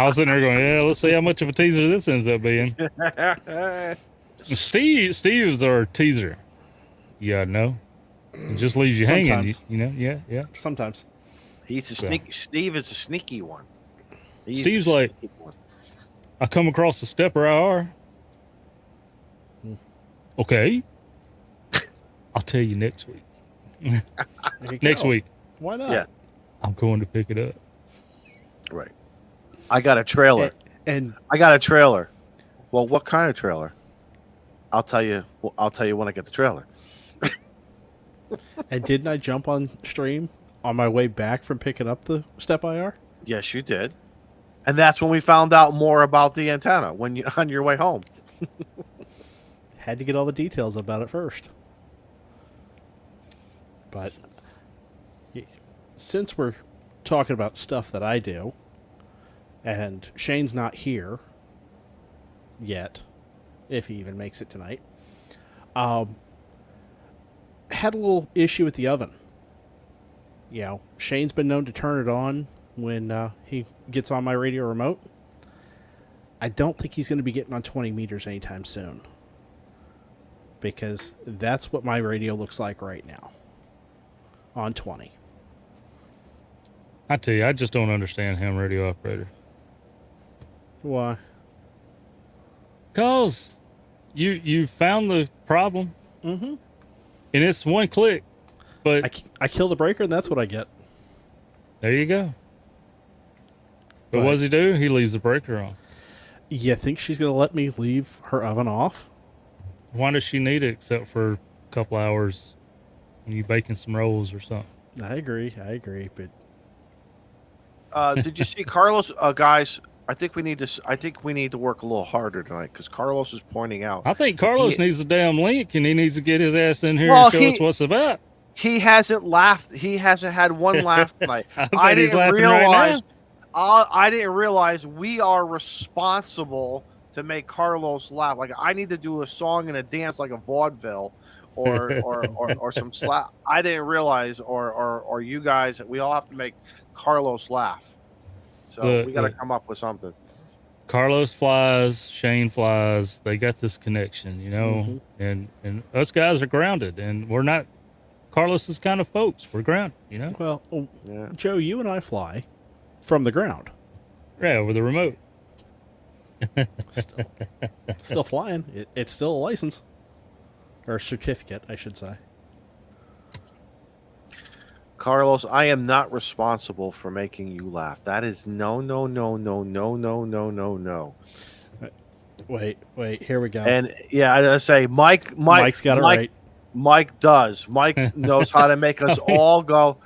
was sitting there going, yeah, let's see how much of a teaser this ends up being. Steve's our teaser. Yeah, no. It just leaves you hanging. Sometimes. Yeah. Sometimes. He's a sneaky. Steve is a sneaky one. He's Steve's a like, sneaky one. I come across the stepper IR. Okay. I'll tell you next week. There you Next go. week. Why not? Yeah. I'm going to pick it up. Right. I got a trailer. And I got a trailer. Well, what kind of trailer? I'll tell you. I'll tell you when I get the trailer. and didn't I jump on stream on my way back from picking up the step IR? Yes, you did. And that's when we found out more about the antenna when you on your way home. Had to get all the details about it first. But since we're talking about stuff that I do, and Shane's not here yet, if he even makes it tonight, had a little issue with the oven. Shane's been known to turn it on when he gets on my radio remote. I don't think he's going to be getting on 20 meters anytime soon, because that's what my radio looks like right now on 20. I tell you, I just don't understand ham radio operator. Why? Because you found the problem, Mm-hmm. and it's one click, but I kill the breaker, and that's what I get. there you go. But what does he do? He leaves the breaker on. You think she's going to let me leave her oven off? Why does she need it except for a couple hours when you baking some rolls or something? I agree, but Did you see Carlos? Guys, I think we need to work a little harder tonight because Carlos is pointing out. I think Carlos needs a damn link, and he needs to get his ass in here Well, and show us what's about. He hasn't laughed. He hasn't had one laugh tonight. I bet he's laughing right now. I didn't realize we are responsible to make Carlos laugh. Like I need to do a song and a dance like a vaudeville, or some slap. I didn't realize, or you guys, we all have to make Carlos laugh. So we got to come up with something. Carlos flies, Shane flies. They got this connection, and us guys are grounded, and we're not Carlos's kind of folks. We're grounded, Well, Joe, you and I fly from the ground. Yeah, with a remote. Still flying. It's still a license. Or a certificate, I should say. Carlos, I am not responsible for making you laugh. That is no. Wait, here we go. And yeah, I say Mike's got it right. Mike does. Mike knows how to make us all go.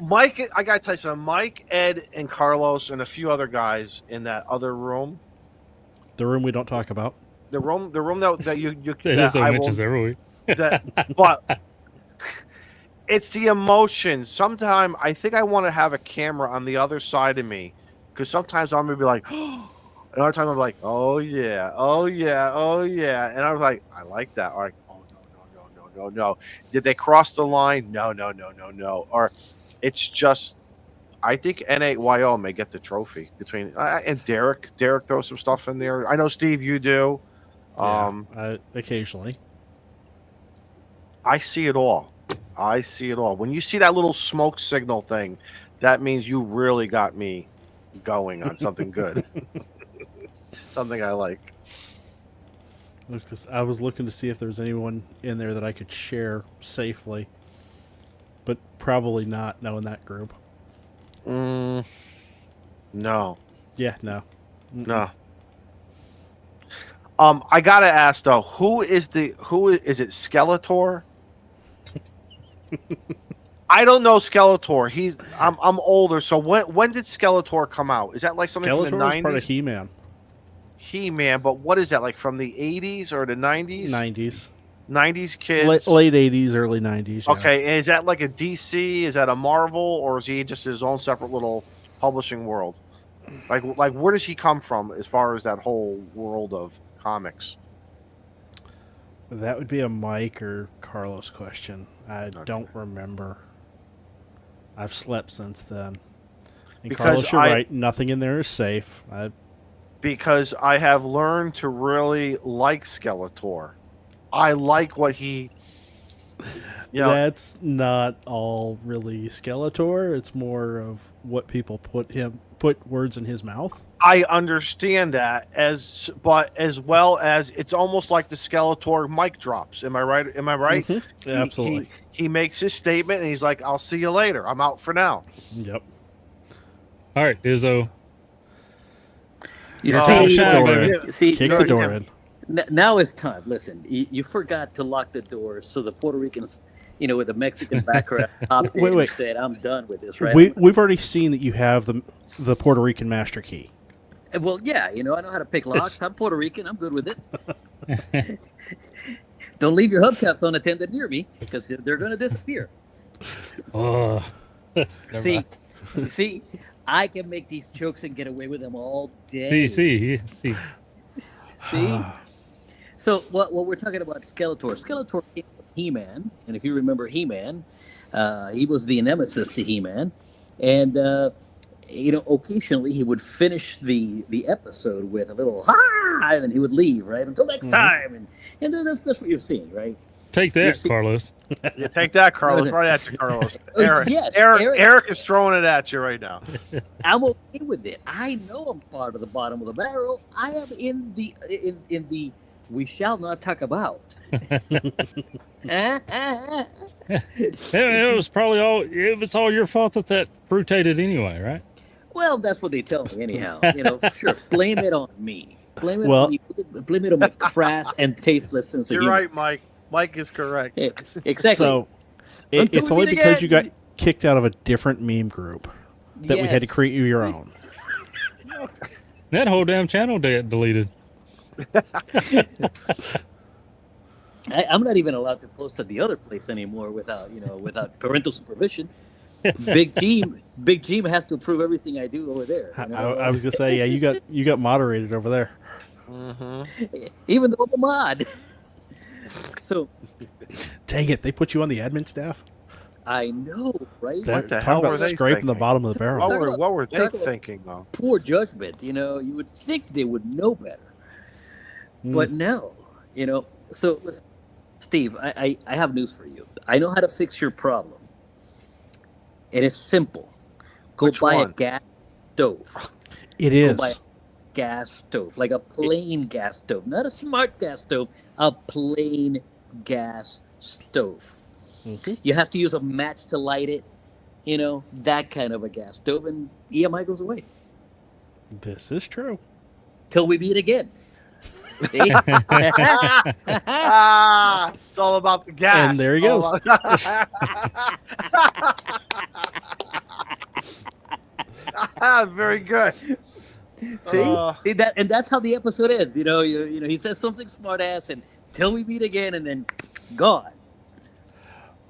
Mike, I got to tell you something. Mike, Ed, and Carlos, and a few other guys in that other room. The room we don't talk about. The room that you It is so mentions every week. But it's the emotion. Sometimes I think I want to have a camera on the other side of me, because sometimes I'm gonna be like, and other time I'm like, oh yeah, oh yeah, oh yeah, and I was like, I like that. Or like, oh no. Did they cross the line? No. Or it's just, I think N8YO may get the trophy between and Derek. Derek throws some stuff in there. I know, Steve, you do. Occasionally. I see it all. When you see that little smoke signal thing, that means you really got me going on something good. Something I like. Because I was looking to see if there's anyone in there that I could share safely, but probably not knowing that group. No. Yeah, no. No. I gotta ask though, who is it? Skeletor? I don't know Skeletor. I'm older, so when did Skeletor come out? Is that like something Skeletor from the 90s? was part of He-Man. He-Man, but what is that, like from the 80s or the 90s? 90s. 90s kids. Late 80s, early 90s. Yeah. Okay, and is that like a DC? Is that a Marvel, or is he just his own separate little publishing world? Like where does he come from as far as that whole world of comics? That would be a Mike or Carlos question. I don't remember. I've slept since then. And Because Carlos, you're right. Nothing in there is safe. Because I have learned to really like Skeletor. I like what he... That's not all really Skeletor. It's more of what people put words in his mouth. I understand that, but as well as it's almost like the Skeletor mic drops. Am I right? Mm-hmm. Absolutely. He makes his statement and he's like, "I'll see you later. I'm out for now." Yep. All right, Izzo. Kick the door in. Now it's time. Listen, you forgot to lock the doors, so the Puerto Ricans, with the Mexican background, hopped in and said, "I'm done with this." Right? We've already seen that you have the Puerto Rican master key. Well, yeah, I know how to pick locks. I'm Puerto Rican. I'm good with it. Don't leave your hubcaps unattended near me, because they're going to disappear. See, I can make these jokes and get away with them all day. See. See? So what we're talking about, Skeletor. Skeletor came from He-Man, and if you remember He-Man, he was the nemesis to He-Man, and occasionally he would finish the episode with a little "ha," and then he would leave, right? Until next time, and that's what you're seeing, right? Take that, Carlos. Yeah, take that, Carlos. Right at you, Carlos. Eric. Yes, Eric is throwing it at you right now. I'm okay with it. I know I'm part of the bottom of the barrel. I am in the we shall not talk about. It was probably all your fault that fruitated anyway, right? Well, that's what they tell me anyhow. Sure, blame it on me. Blame it on me. Blame it on my crass and tasteless sense of humor. You're right, Mike. Mike is correct. Exactly. So it's only because you got kicked out of a different meme group that we had to create you your own. That whole damn channel deleted. I'm not even allowed to post at the other place anymore without parental supervision. Big team has to approve everything I do over there. I was gonna say, yeah, you got moderated over there. Mm-hmm. Even though I'm a mod. So, dang it, they put you on the admin staff. I know, right? What the hell were they scraping thinking? the bottom of the barrel? What were they thinking, though? Poor judgment. You would think they would know better, but no. So listen, Steve, I have news for you. I know how to fix your problem. It is simple. Go buy a gas stove. It is. Go buy a gas stove, like a plain gas stove, not a smart gas stove, a plain gas stove. Mm-hmm. You have to use a match to light it, that kind of a gas stove, and EMI goes away. This is true. Till we meet again. See? It's all about the gas. And there he goes. Very good. See that, and that's how the episode ends. You know, he says something smart ass, and till we meet again, and then gone.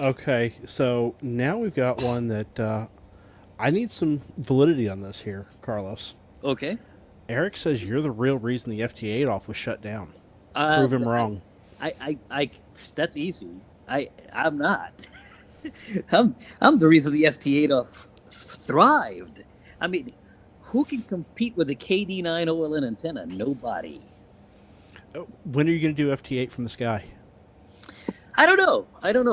Okay, so now we've got one that I need some validity on this here, Carlos. Okay. Eric says you're the real reason the FT Adolf was shut down. Prove him wrong. I that's easy. I'm not. I'm the reason the FT Adolf thrived. I mean, who can compete with a KD9 OLN antenna? Nobody. When are you going to do FT8 from the sky? I don't know.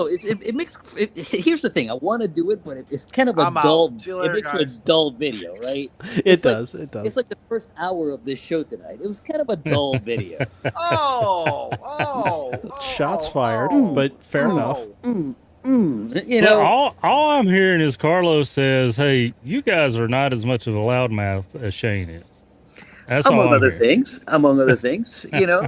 It makes. Here's the thing. I want to do it, but it's kind of a I'm dull. out. See you later, it makes for a guys. dull video, right? It does. It's like the first hour of this show tonight. It was kind of a dull video. Shots fired, but fair enough. You Well, know, all I'm hearing is Carlos says, "Hey, you guys are not as much of a loudmouth as Shane is." That's all among I'm other hearing. things. Among other things, you know.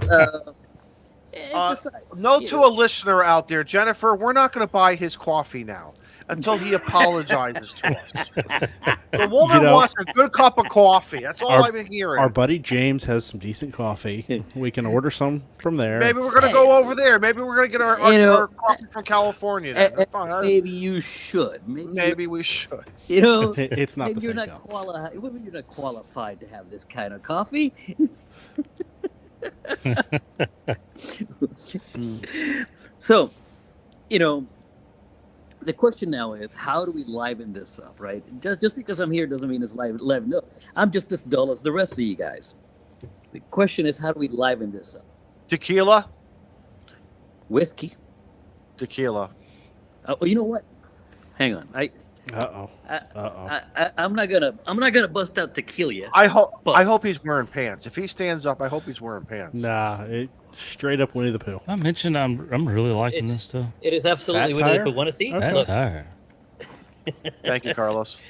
Note to a listener out there, Jennifer, we're not going to buy his coffee now until he apologizes to us. The woman wants a good cup of coffee. That's all I've been hearing. Our buddy James has some decent coffee. We can order some from there. Maybe we're going to go over there. Maybe we're going to get our coffee from California. Then. Fine. Maybe you should. Maybe we should. You know, It's not maybe the you're same not cup. maybe you're not qualified to have this kind of coffee. So, you know, the question now is, how do we liven this up, right? Just because I'm here doesn't mean it's livened up. I'm just as dull as the rest of you guys. The question is, how do we liven this up? Tequila? Whiskey. Tequila. Oh, you know what? Hang on. I'm not gonna bust out tequila. I hope he's wearing pants. If he stands up, I hope he's wearing pants. Nah, straight up Winnie the Pooh. I mentioned I'm really liking this stuff. It is absolutely Fat what tire? I want to see. Okay. Fat Look. tire. Thank you, Carlos.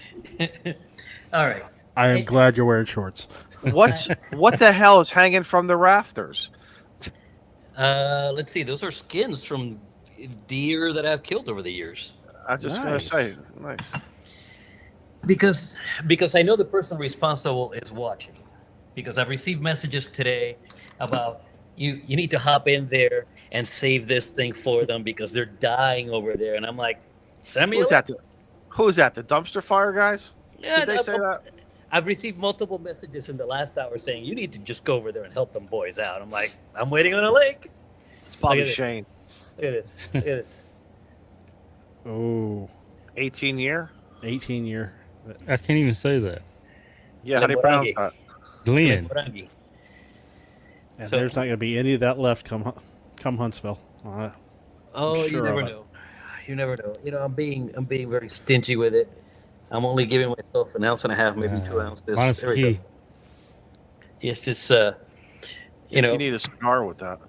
All right. I am glad you're wearing shorts. What the hell is hanging from the rafters? Let's see. Those are skins from deer that I've killed over the years. I was just going to say, nice. Because I know the person responsible is watching. Because I've received messages today about you need to hop in there and save this thing for them because they're dying over there. And I'm like, Samuel? Who's that? The dumpster fire guys? Yeah, Did they say that? I've received multiple messages in the last hour saying you need to just go over there and help them boys out. I'm like, I'm waiting on a link. It's Bobby Look at Shane. Look at this. Look at this. Oh, 18 year? 18 year. I can't even say that. Yeah, how do you pronounce that? Glenn. And So- there's not going to be any of that left come Huntsville. Oh, you sure never of it. know. You never know. You know, I'm being very stingy with it. I'm only giving myself an ounce and a half, maybe 2 ounces. Minus There we key. go. It's just, you know, You need a cigar with that.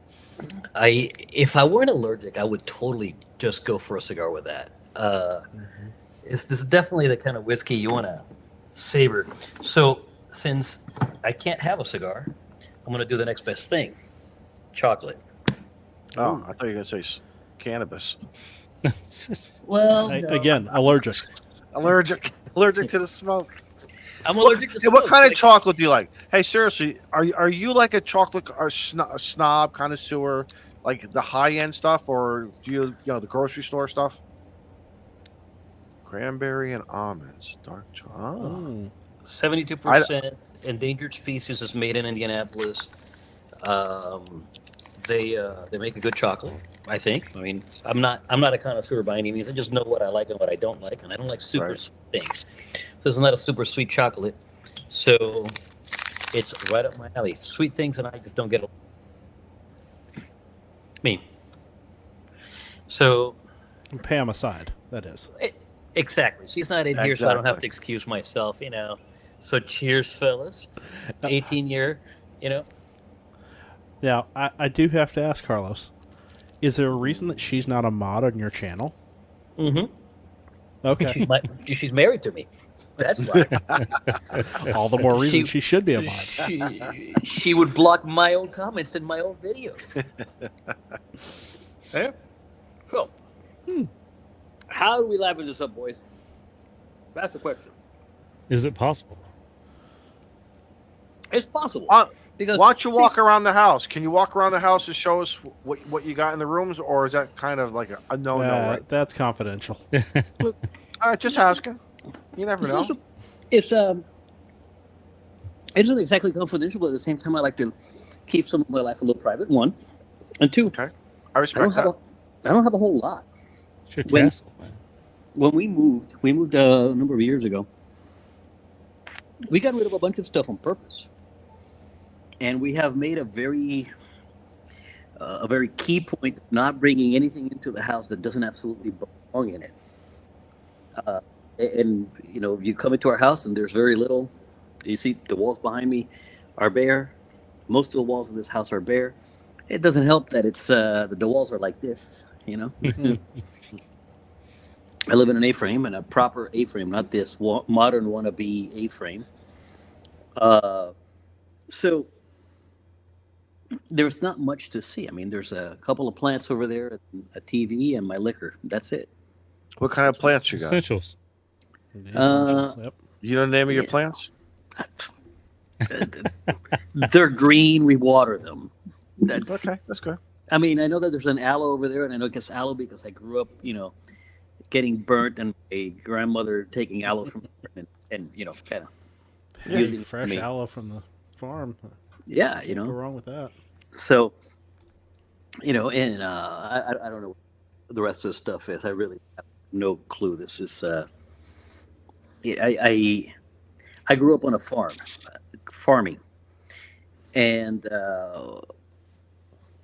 if I weren't allergic, I would totally just go for a cigar with that. This is definitely the kind of whiskey you want to savor. So since I can't have a cigar, I'm going to do the next best thing: chocolate. Oh, I thought you were going to say cannabis. Well, no, Again, allergic. Allergic to the smoke. I'm allergic to Hey, what smoke. kind of chocolate do you like? Hey, seriously, are you like a chocolate or snob connoisseur, like the high end stuff, or do you the grocery store stuff? Cranberry and almonds, dark chocolate. 72% endangered species is made in Indianapolis. They make a good chocolate, I think. I mean, I'm not a connoisseur by any means. I just know what I like and what I don't like, and I don't like super sweet things. This is not a super sweet chocolate, so it's right up my alley. Sweet things, and I just don't get me. So Pam aside, that is. exactly, she's not in here, so I don't have Exactly. to excuse myself. So cheers, fellas. 18-year, Now, I do have to ask Carlos, is there a reason that she's not a mod on your channel? Mm-hmm. Okay. She's married to me. That's right. All the more reason she should be a mod. She would block my own comments in my own videos. Yeah. So, how do we leverage this up, boys? That's the question. Is it possible? It's possible. Because why don't you walk around the house? Can you walk around the house and show us what you got in the rooms, or is that kind of like a no? Right? That's confidential. Just asking. You never know. It's it isn't exactly confidential, but at the same time, I like to keep some of my life a little private. One, and two. Okay, I respect that. I don't have a whole lot. It's your castle, man. When we moved a number of years ago. We got rid of a bunch of stuff on purpose, and we have made a very key point of not bringing anything into the house that doesn't absolutely belong in it. And you know, you come into our house and there's very little. You see the walls behind me are bare. Most of the walls in this house are bare. It doesn't help that it's the walls are like this. You know. I live in an A-frame, and a proper A-frame, not this modern wannabe A-frame. So there's not much to see. I mean, there's a couple of plants over there, a TV, and my liquor. That's it. What kind of plants you got? Essentials. Yep. You know the name of your plants? They're green. We water them. That's okay. That's good. I mean, I know that there's an aloe over there, and I know it gets aloe because I grew up, you know, getting burnt and a grandmother taking aloe from and you know, kind of using fresh aloe from the farm. Yeah, you know, go wrong with that. So, you know, and I don't know what the rest of the stuff is. I really have no clue. This is I grew up on a farm, farming, and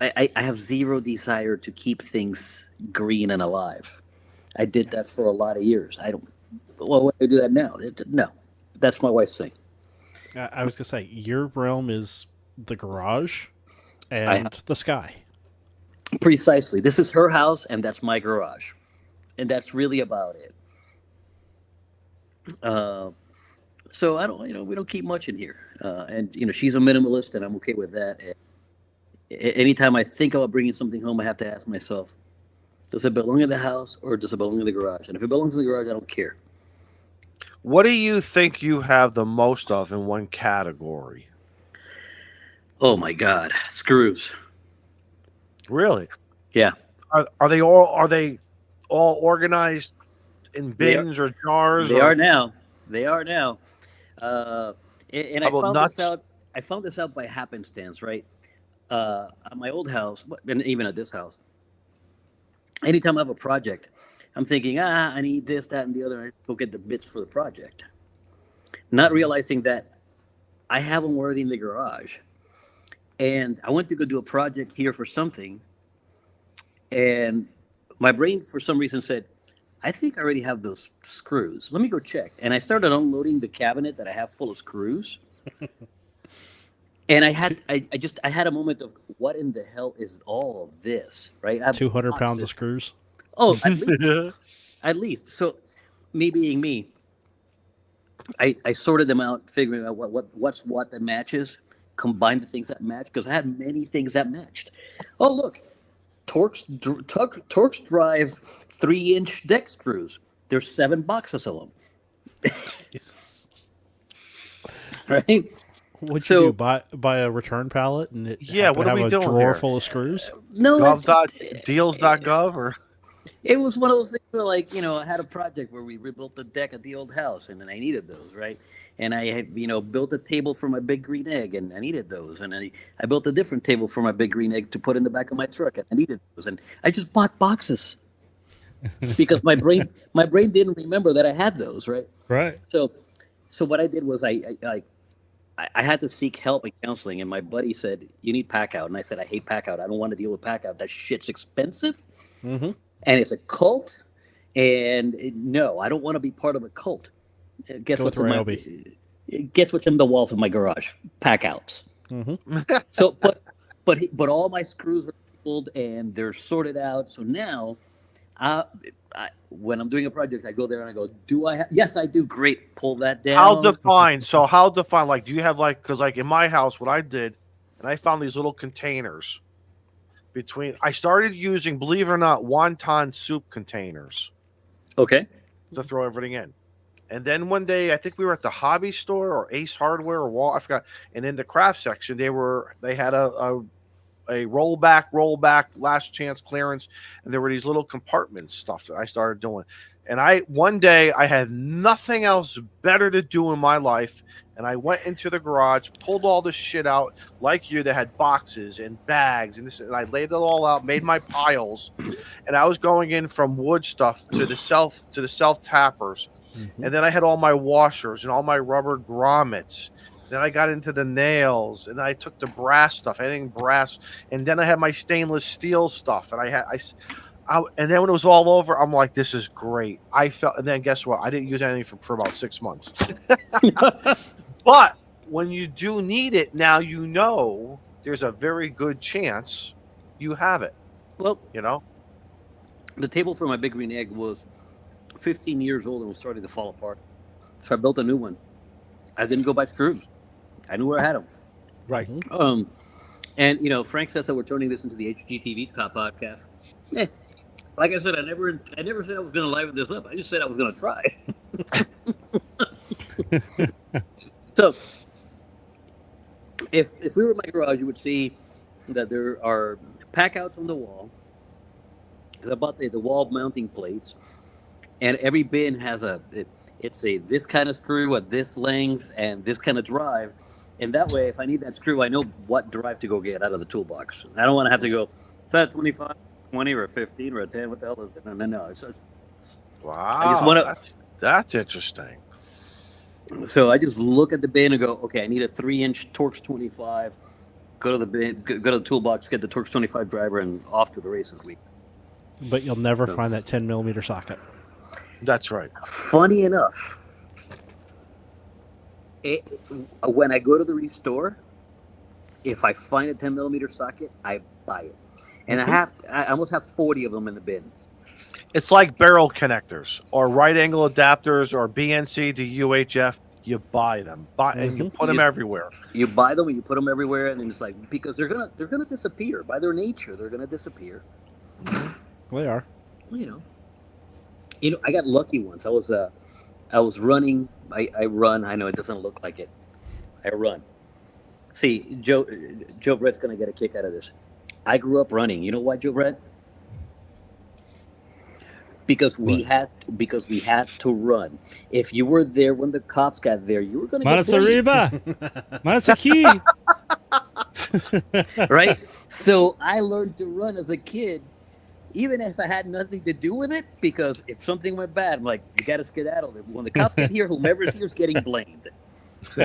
I have zero desire to keep things green and alive. I did that for a lot of years. I don't. Well, why do I do that now? No, that's my wife's thing. I was gonna say your realm is the garage and the sky. Precisely. This is her house, and that's my garage, and that's really about it. So I don't. You know, we don't keep much in here, and you know, she's a minimalist, and I'm okay with that. And anytime I think about bringing something home, I have to ask myself, does it belong in the house or does it belong in the garage? And if it belongs in the garage, I don't care. What do you think you have the most of in one category? Oh my God, screws. Really? Yeah. Are they all organized in bins or jars? They are now. They are now. And I found nuts? this out. I found this out by happenstance, right? At my old house, and even at this house. Anytime I have a project, I'm thinking, I need this, that, and the other. I go get the bits for the project. Not realizing that I have them already in the garage. And I went to go do a project here for something. And my brain, for some reason, said, I think I already have those screws. Let me go check. And I started unloading the cabinet that I have full of screws. And I had a moment of what in the hell is all of this, right? 200 pounds of screws. Oh, at least. So, me being me, I sorted them out, figuring out what's what that matches, combined the things that match because I had many things that matched. Oh, look, Torx Drive 3-inch deck screws. There's 7 boxes of them. Jesus. Right. What'd you do? Buy a return pallet and it what are we doing a drawer here? full of screws? No, Deals.gov or it was one of those things where, like, you know, I had a project where we rebuilt the deck at the old house, and then I needed those, right? And I had, you know, built a table for my big green egg, and I needed those, and I built a different table for my big green egg to put in the back of my truck, and I needed those, and I just bought boxes because my brain didn't remember that I had those, right? Right. So what I did was I had to seek help and counseling, and my buddy said, "You need pack out," and I said, "I hate pack out. I don't want to deal with pack out. That shit's expensive." Mm-hmm. And it's a cult, and no, I don't want to be part of a cult. Guess what's in the walls of my garage? Pack outs. Mm-hmm. So, but all my screws are pulled and they're sorted out. So now When I'm doing a project, I go there and I go, do I have? Yes, I do. Great. Pull that down. How defined? So how defined? Like, do you have like, because like in my house, what I did, and I found these little containers between. I started using, believe it or not, wonton soup containers Okay. to throw everything in. And then one day, I think we were at the hobby store or Ace Hardware or Wall, I forgot. And in the craft section, they had a rollback, last chance clearance, and there were these little compartments stuff that I started doing. And one day I had nothing else better to do in my life, and I went into the garage, pulled all this shit out, like you, that had boxes and bags and this, and I laid it all out, made my piles, and I was going in from wood stuff to the self tappers. Mm-hmm. And then I had all my washers and all my rubber grommets. Then I got into the nails, and I took the brass stuff, anything brass, and then I had my stainless steel stuff. And and then when it was all over, I'm like, "This is great." And then guess what? I didn't use anything for about 6 months. But when you do need it, now you know there's a very good chance you have it. Well, You know, the table for my big green egg was 15 years old and was starting to fall apart. So I built a new one. I didn't go buy screws. I knew where I had them. right? And Frank says that we're turning this into the HGTV podcast. Like I said, I never said I was going to liven this up. I just said I was going to try. So, if we were in my garage, you would see that there are pack outs on the wall. I bought the wall mounting plates, and every bin has it's this kind of screw at this length and this kind of drive. And that way, if I need that screw, I know what drive to go get out of the toolbox. I don't want to have to go, is that 25, 20, or a 15, or a 10? What the hell is it? No. Wow, I just wanna- that's interesting. So I just look at the bin and go, okay, I need a 3-inch Torx 25. Go to the bin, go to the toolbox, get the Torx 25 driver, and off to the races. But you'll never find that 10 millimeter socket. That's right. Funny enough, when I go to the restore, if I find a 10 millimeter socket, I buy it, and I almost have 40 of them in the bin. It's like barrel connectors or right angle adapters or BNC to UHF. You buy them, and you put them everywhere. You buy them and you put them everywhere, and then it's like, because they're gonna disappear by their nature. They're gonna disappear. They are. I got lucky once. I was running. I run. I know it doesn't look like it. I run. See, Joe Brett's gonna get a kick out of this. I grew up running. You know why, Joe Brett? Because we had to run. If you were there when the cops got there, you were going to get blamed. key. Right? So I learned to run as a kid, even if I had nothing to do with it, because if something went bad, I'm like, you got to skedaddle. When the cops get here, whomever's here is getting blamed. So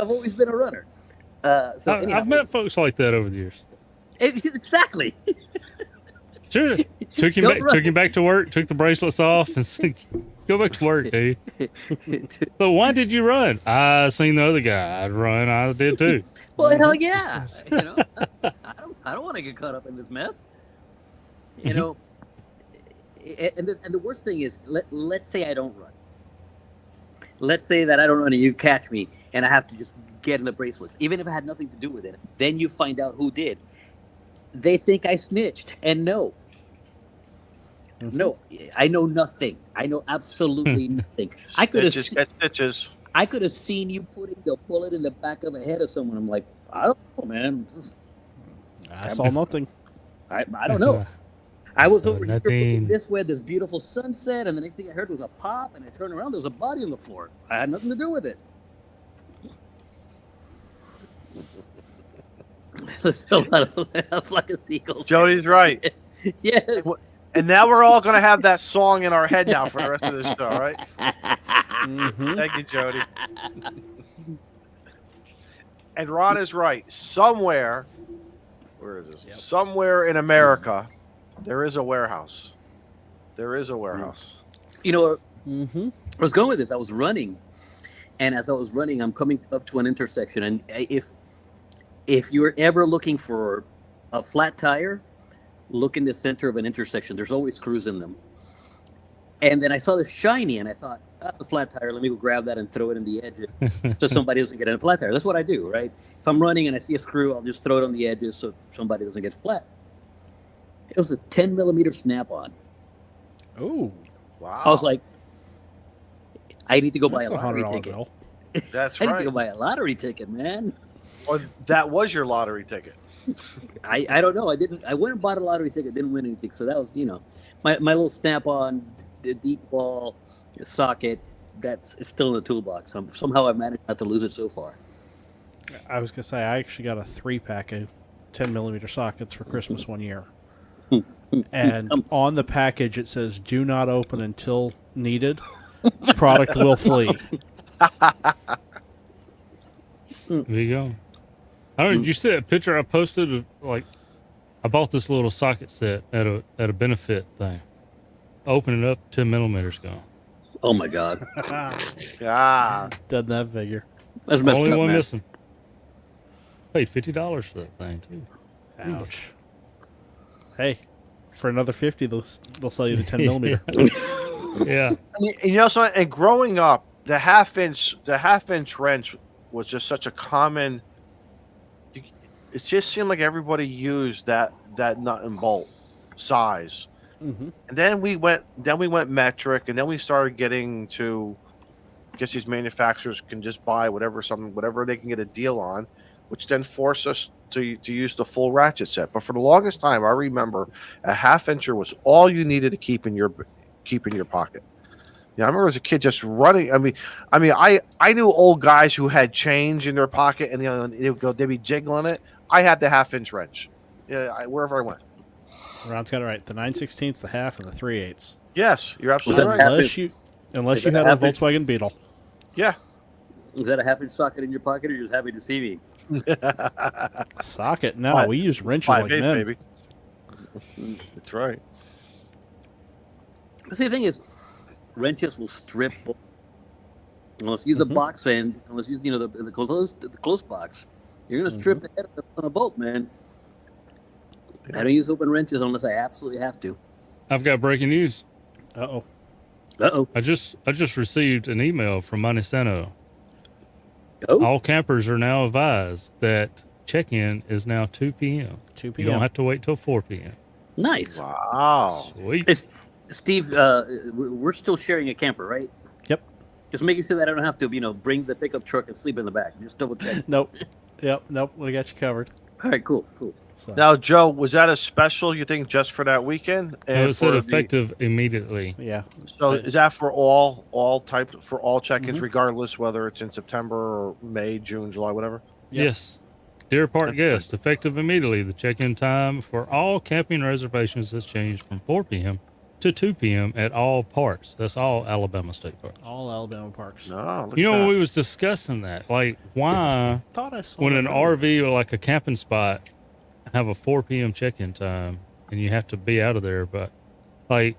I've always been a runner. I've met folks like that over the years. Exactly. Sure. Took him back to work, took the bracelets off, and said, go back to work, dude. So why did you run? I seen the other guy. I'd run. I did too. Well, hell yeah. I don't want to get caught up in this mess. And the worst thing is, let's say I don't run. Let's say that I don't run and you catch me and I have to just get in the bracelets, even if I had nothing to do with it. Then you find out who did. They think I snitched, and no, I know nothing. I know absolutely nothing. I could have seen you putting the bullet in the back of the head of someone. I'm like, I don't know, man. I saw nothing. I don't know. I was over here nothing. looking this way, this beautiful sunset, and the next thing I heard was a pop, and I turned around, there was a body on the floor. I had nothing to do with it. There's a lot of fucking seagulls. Jody's right. Yes. And now we're all going to have that song in our head now for the rest of the show, right? Thank you, Jody. And Ron is right. Somewhere, where is this? Yep. Somewhere in America, there is a warehouse. There is a warehouse. I was going with this. I was running, and as I was running, I'm coming up to an intersection, and if you're ever looking for a flat tire, look in the center of an intersection. There's always screws in them. And then I saw this shiny, and I thought, that's a flat tire. Let me go grab that and throw it in the edges so somebody doesn't get in a flat tire. That's what I do, right? If I'm running and I see a screw, I'll just throw it on the edges so somebody doesn't get flat. It was a 10 millimeter snap-on. Oh, Wow. I was like, I need to go buy a that's a lottery $100 ticket. bill. That's I need right. to go buy a lottery ticket, man. Or that was your lottery ticket. I don't know. I went and bought a lottery ticket, didn't win anything. So that was, my little snap-on, the deep ball socket, that's still in the toolbox. Somehow I managed not to lose it so far. I was going to say, I actually got a 3-pack of 10 millimeter sockets for Christmas one year. And on the package, it says, do not open until needed. Product will flee. There you go. I don't know. Did you see that picture I posted? Of, like, I bought this little socket set at a benefit thing. Open it up, 10 millimeters gone. Oh my God. Yeah. Doesn't that figure? That's messed Only up, one man. missing. Paid $50 for that thing too. Ouch. Hey, for another 50, they'll sell you the 10 millimeter. Yeah. And growing up, the half inch wrench was just such a common. It just seemed like everybody used that nut and bolt size. Mm-hmm. And then we went metric, and then we started getting to. I guess these manufacturers can just buy whatever they can get a deal on, which then forced us to use the full ratchet set. But for the longest time, I remember a half incher was all you needed to keep in your pocket. Yeah, I remember as a kid just running. I knew old guys who had change in their pocket, and they'd be jiggling it. I had the half-inch wrench. Yeah, wherever I went. Ron's got it right. The 9/16, the half, and the 3/8. Yes, you're absolutely that right. Unless you that had a half inch? Volkswagen Beetle. Yeah. Is that a half-inch socket in your pocket, or you're just happy to see me? Socket? No, we use wrenches like 5/8, men. baby. That's right. See, the thing is, wrenches will strip. Unless you use a box end, unless you use the close box, you're gonna strip the head on a bolt, man. I don't use open wrenches unless I absolutely have to. I've got breaking news. Uh-oh. I just received an email from Montesano. Oh, All campers are now advised that check-in is now 2 p.m. 2 You p.m. don't have to wait till 4 p.m. nice. Wow. Sweet. Steve, we're still sharing a camper, right? Yep. Just making sure that I don't have to, bring the pickup truck and sleep in the back. Just double check. Nope. Nope. We got you covered. All right, cool. So, Now, Joe, was that a special, you think, just for that weekend? It said for effective immediately. yeah. So is that for all check-ins, regardless whether it's in September or May, June, July, whatever? Yep. Yes. Dear Park guest, effective immediately. The check-in time for all camping reservations has changed from 4 p.m. to 2 p.m. at all parks. That's all Alabama state parks. All Alabama parks. No, look You at know, that. we was discussing that. Like, why, Thought I saw when that an earlier. RV or like a camping spot have a 4 p.m. check-in time and you have to be out of there, but like,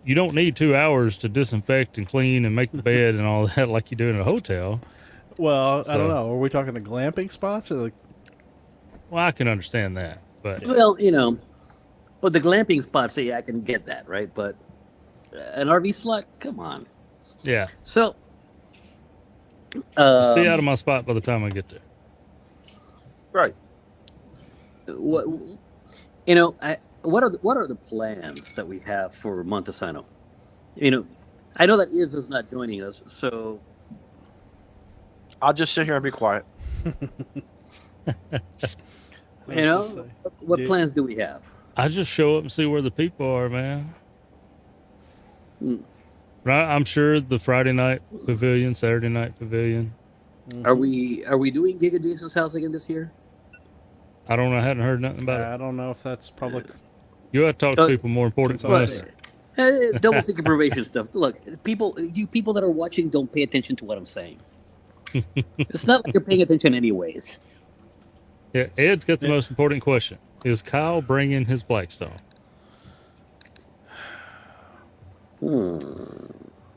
you don't need 2 hours to disinfect and clean and make the bed and all that like you do in a hotel. Well, I don't So- know. Are we talking the glamping spots or the? Well, I can understand that, but Well, but the glamping spots, I can get that, right? But an RV slot, come on. yeah, So, just be out um, of my spot by the time I get there. Right. what are the plans that we have for Montesano? I know that is not joining us, so I'll just sit here and be quiet. what plans do we have? I just show up and see where the people are, man. Mm. Right, I'm sure the Friday night pavilion, Saturday night pavilion. Are we doing Giga Jason's house again this year? I don't know. I hadn't heard nothing about it. I don't know if that's public. You have to talk to people more important than Well, us. Double secret probation stuff. Look, you people that are watching don't pay attention to what I'm saying. It's not like you're paying attention anyways. Yeah, Ed's got the most important question. Is Kyle bringing his Blackstone?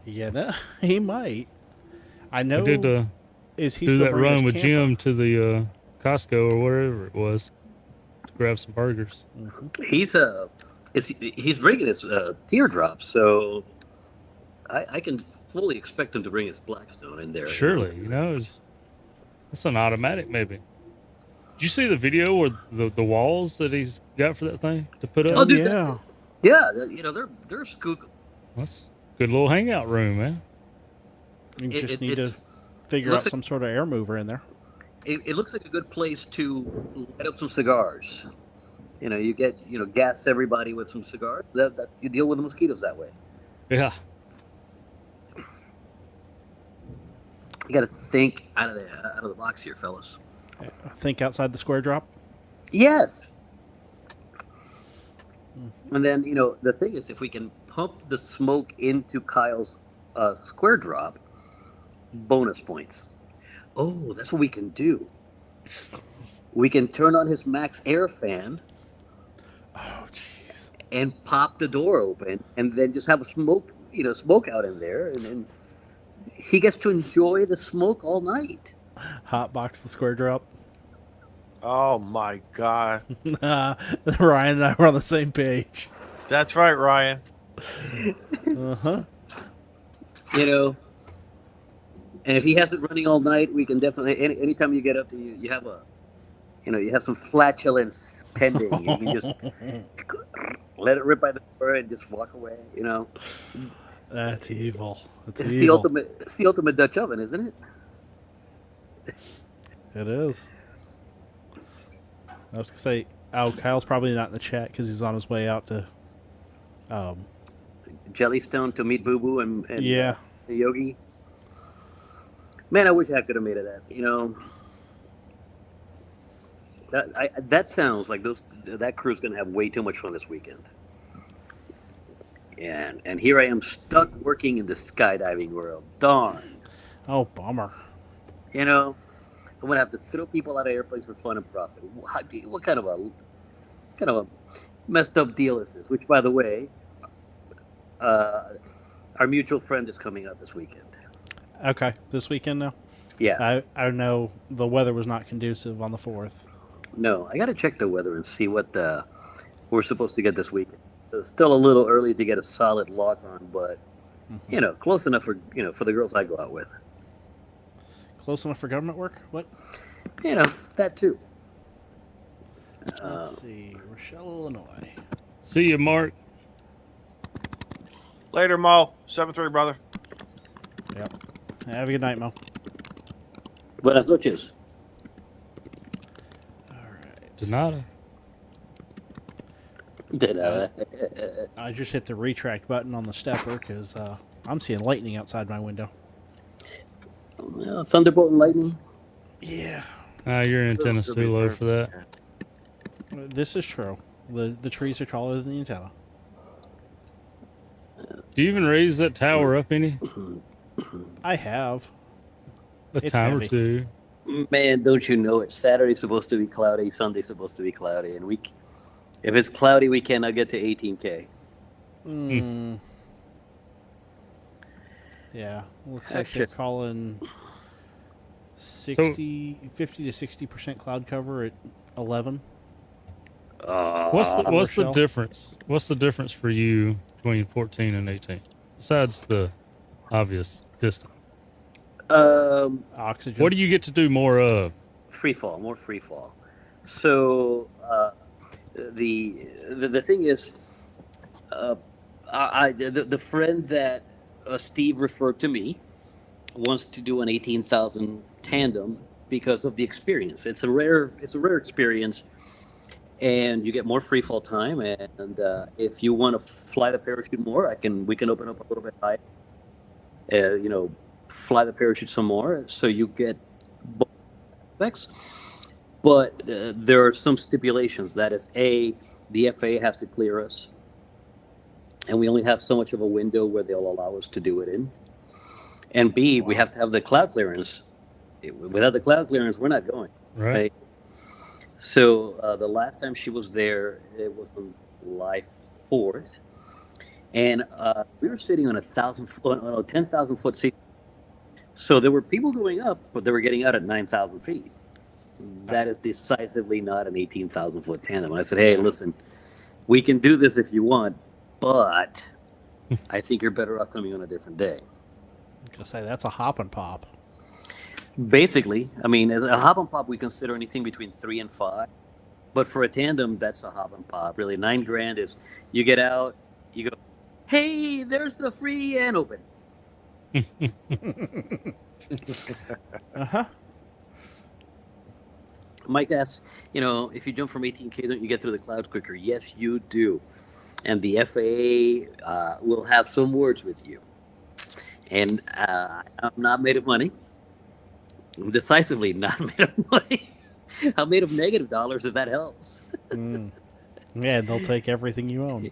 Yeah, no, he might. I know. I did Is he do still that bringing run his with camper? Jim to the Costco or wherever it was. to grab some burgers. He's bringing his teardrops, so I can fully expect him to bring his Blackstone in there. Surely, it's an automatic maybe. Did you see the video or the walls that he's got for that thing to put up? Oh, dude, yeah. they're skook. That's a good little hangout room, man. You just need to figure out some sort of air mover in there. It looks like a good place to light up some cigars. You get gas everybody with some cigars. That you deal with the mosquitoes that way. Yeah. You got to think out of the box here, fellas. Think outside the square drop. Yes. And then the thing is, if we can pump the smoke into Kyle's square drop, bonus points. Oh, that's what we can do. We can turn on his max air fan. Oh, jeez. And pop the door open, and then just have a smoke out in there, and then he gets to enjoy the smoke all night. Hot box the square drop. Oh my God. Ryan and I were on the same page. That's right, Ryan. Uh-huh. And if he has it running all night, we can definitely anytime you get up to you have you have some flatulence pending. You can just let it rip by the door and just walk away. That's evil. It's the ultimate Dutch oven, isn't it? It is. I was gonna say, Kyle's probably not in the chat because he's on his way out to Jellystone to meet Boo Boo and Yogi. Man, I wish I could have made it that. That sounds like that crew's gonna have way too much fun this weekend. And here I am stuck working in the skydiving world. Darn. Oh, bummer. I'm gonna have to throw people out of airplanes for fun and profit. What kind of a messed up deal is this? Which, by the way, our mutual friend is coming out this weekend. Okay, this weekend now? Yeah. I know the weather was not conducive on the 4th. No, I got to check the weather and see what we're supposed to get this weekend. It's still a little early to get a solid lock on, but close enough for for the girls I go out with. Close enough for government work? What? That too. Let's see, Rochelle, Illinois. See you, Mark. Later, Mo. 7-3, brother. Yep. Have a good night, Mo. Buenas noches. All right. De nada. I just hit the retract button on the stepper because I'm seeing lightning outside my window. Thunderbolt and lightning. Yeah. Your antenna's too low for that. This is true. The trees are taller than the antenna. Do you even raise that tower up any? I have. A time or two. Man, don't you know it? Saturday's supposed to be cloudy, Sunday's supposed to be cloudy, and if it's cloudy, we cannot get to 18K. Yeah, looks like they're calling 50 to 60% cloud cover at 11. What's the difference? What's the difference for you between 14 and 18? Besides the obvious distance. Oxygen. What do you get to do more of? More free fall. So the thing is, the friend that Steve referred to me wants to do an 18,000 tandem because of the experience. It's a rare experience, and you get more free fall time. And if you want to fly the parachute more, we can open up a little bit higher. Fly the parachute some more, so you get both aspects. But there are some stipulations. That is, the FAA has to clear us, and we only have so much of a window where they'll allow us to do it in. And B, we have to have the cloud clearance. Without the cloud clearance, we're not going. Right. So the last time she was there, it was on July 4th, and we were sitting on a 10,000 foot seat. So there were people going up, but they were getting out at 9,000 feet. That is decisively not an 18,000-foot tandem. And I said, hey, listen, we can do this if you want, but I think you're better off coming on a different day. I'm gonna say that's a hop and pop. Basically, I mean, as a hop and pop, we consider anything between 3 and 5. But for a tandem, that's a hop and pop. Really, $9,000 is you get out, you go, hey, there's the free and open. Uh-huh. Mike asks, if you jump from 18K, don't you get through the clouds quicker? Yes, you do. And the FAA will have some words with you. And I'm not made of money. I'm decisively not made of money. I'm made of negative dollars, if that helps. Yeah, they'll take everything you own.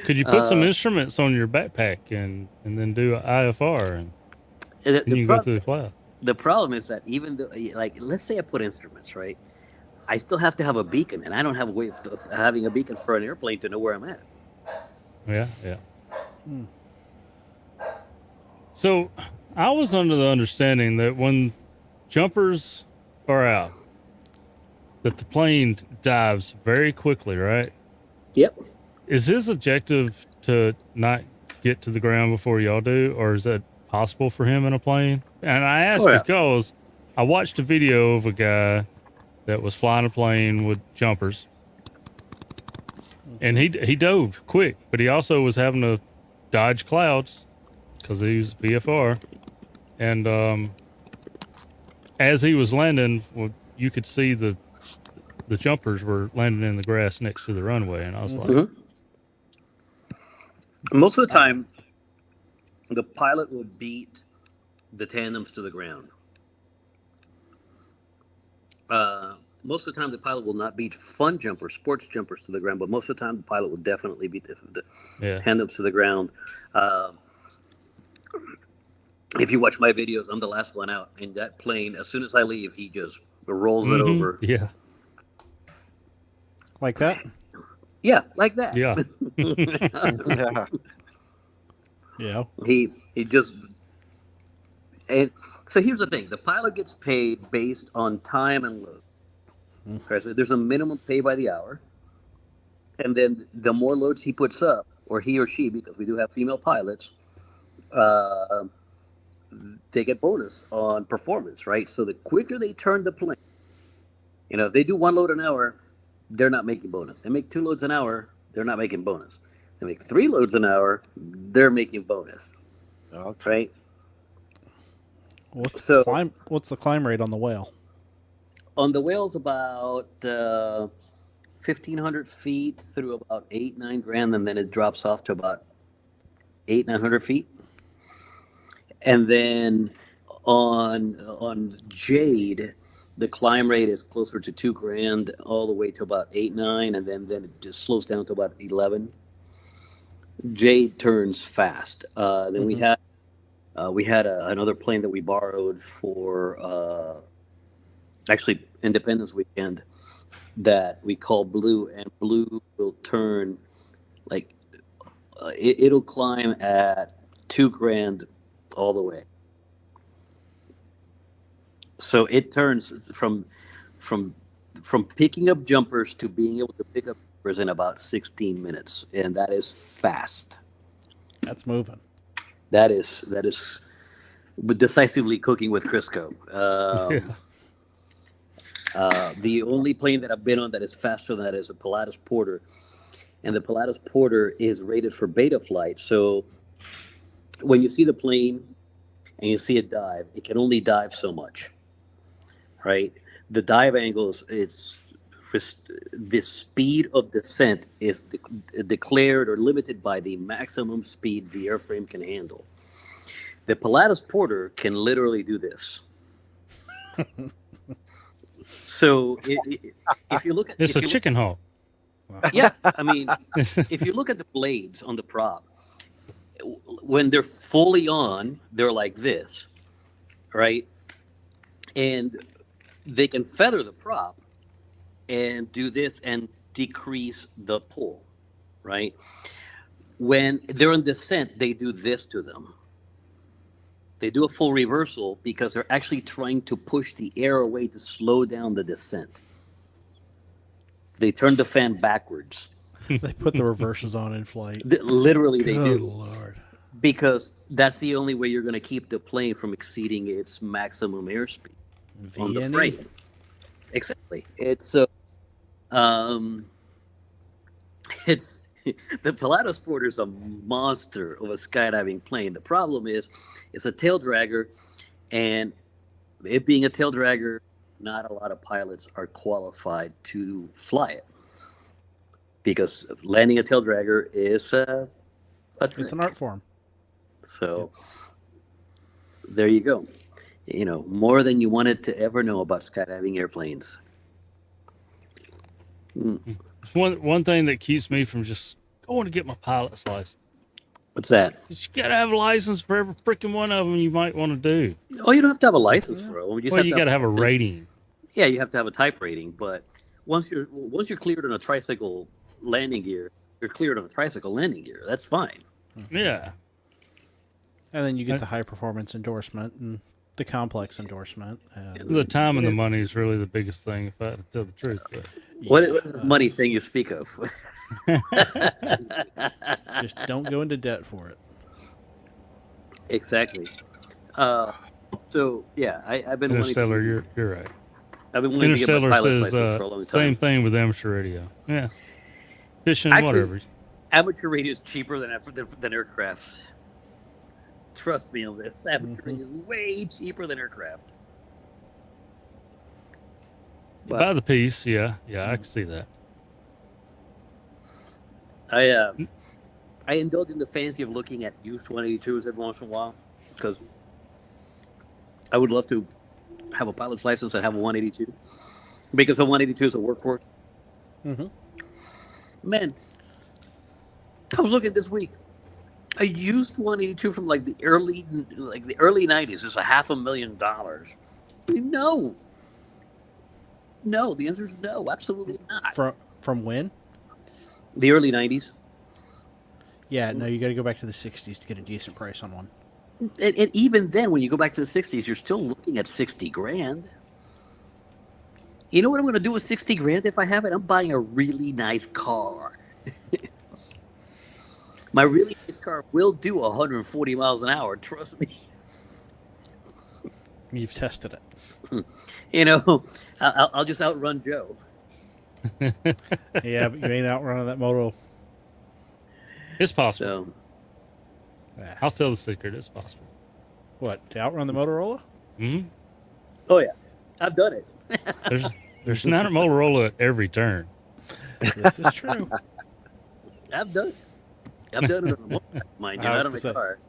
Could you put some instruments on your backpack and then do an IFR and then you can go through the cloud? The problem is that even though, like, let's say I put instruments, right? I still have to have a beacon, and I don't have a way of having a beacon for an airplane to know where I'm at. Yeah. So I was under the understanding that when jumpers are out, that the plane dives very quickly, right? Yep. Is his objective to not get to the ground before y'all do, or is that possible for him in a plane? And I asked because I watched a video of a guy that was flying a plane with jumpers, and he dove quick, but he also was having to dodge clouds because he was VFR, and as he was landing, you could see the jumpers were landing in the grass next to the runway, and I was like, most of the time, the pilot will beat the tandems to the ground. Most of the time, the pilot will not beat fun jumpers, sports jumpers to the ground, but most of the time, the pilot will definitely beat the tandems to the ground. If you watch my videos, I'm the last one out. And that plane, as soon as I leave, he just rolls it over. Yeah. Like that? Yeah, like that. Yeah. Yeah. He just... And so here's the thing. The pilot gets paid based on time and load. Okay, so there's a minimum pay by the hour. And then the more loads he puts up, or he or she, because we do have female pilots, they get bonus on performance, right? So the quicker they turn the plane, if they do 1 load an hour, they're not making bonus. They make 2 loads an hour, they're not making bonus. They make 3 loads an hour, they're making bonus. Okay. Right? What's the climb rate on the whale? On the whale's about 1,500 feet through about $8,000-9,000, and then it drops off to about 800-900 feet. And then on Jade, the climb rate is closer to $2,000 all the way to about 8-9, and then it just slows down to about 11. Jade turns fast. Then we had another plane that we borrowed for actually Independence Weekend that we call Blue, and Blue will turn like it'll climb at $2,000 all the way. So it turns from picking up jumpers to being able to pick up jumpers in about 16 minutes, and that is fast. That's moving. That is decisively cooking with Crisco. The only plane that I've been on that is faster than that is a Pilatus Porter, and the Pilatus Porter is rated for beta flight. So when you see the plane and you see it dive, it can only dive so much, right? The dive angles, the speed of descent is declared or limited by the maximum speed the airframe can handle. The Pilatus Porter can literally do this. So if you look at it's a chicken hawk. Yeah, I mean, if you look at the blades on the prop, when they're fully on, they're like this, right? And they can feather the prop and do this and decrease the pull, right? When they're in descent, they do this to them. They do a full reversal because they're actually trying to push the air away to slow down the descent. They turn the fan backwards. They put the reverses on in flight. Literally, they Good do. Lord. Because that's the only way you're going to keep the plane from exceeding its maximum airspeed on the VNE. frame. Exactly. It's the Pilatus Porter is a monster of a skydiving plane. The problem is, it's a tail dragger, and it being a tail dragger, not a lot of pilots are qualified to fly it because landing a tail dragger is a trick. It's an art form. So there you go. You know, more than you wanted to ever know about skydiving airplanes. It's one thing that keeps me from just going to get my pilot's license. What's that? You gotta have a license for every freaking one of them you might want to do. Oh, you don't have to have a license for it. You gotta have a rating. Yeah, you have to have a type rating. But once you're cleared on a tricycle landing gear, you're cleared on a tricycle landing gear. That's fine. Yeah. And then you get the high performance endorsement and the complex endorsement. And The time and the money is really the biggest thing, if I had to tell the truth. But what is this money thing you speak of? just don't go into debt for it. Exactly. So yeah, I've been Interstellar, wanting you're right. I've been wanting to get my Interstellar pilot's says license for a long time. same thing with amateur radio. Yeah, fishing, Actually, whatever. Amateur radio is cheaper than aircraft. Trust me on this. Amateur radio is way cheaper than aircraft. You buy the piece, yeah, I can see that. I indulge in the fancy of looking at used 182s every once in a while because I would love to have a pilot's license and have a 182 because a 182 is a workhorse. Mm-hmm. Man, I was looking this week. A used 182 from like the early 90s is $500,000. No, the answer is no, absolutely not. From when? The early 90s. Yeah, no, you got to go back to the 60s to get a decent price on one. And even then, when you go back to the 60s, you're still looking at $60,000. You know what I'm going to do with $60,000 if I have it? I'm buying a really nice car. My really nice car will do 140 miles an hour. Trust me. You've tested it. You know, I'll just outrun Joe. Yeah, but you ain't outrunning that moto. It's possible. So, Ah. I'll tell the secret. It's possible. What, to outrun the Motorola? Mm-hmm. oh yeah, I've done it. There's not a Motorola at every turn. This is true. I've done it. I've done it on a motorcycle, mind you, not on a car.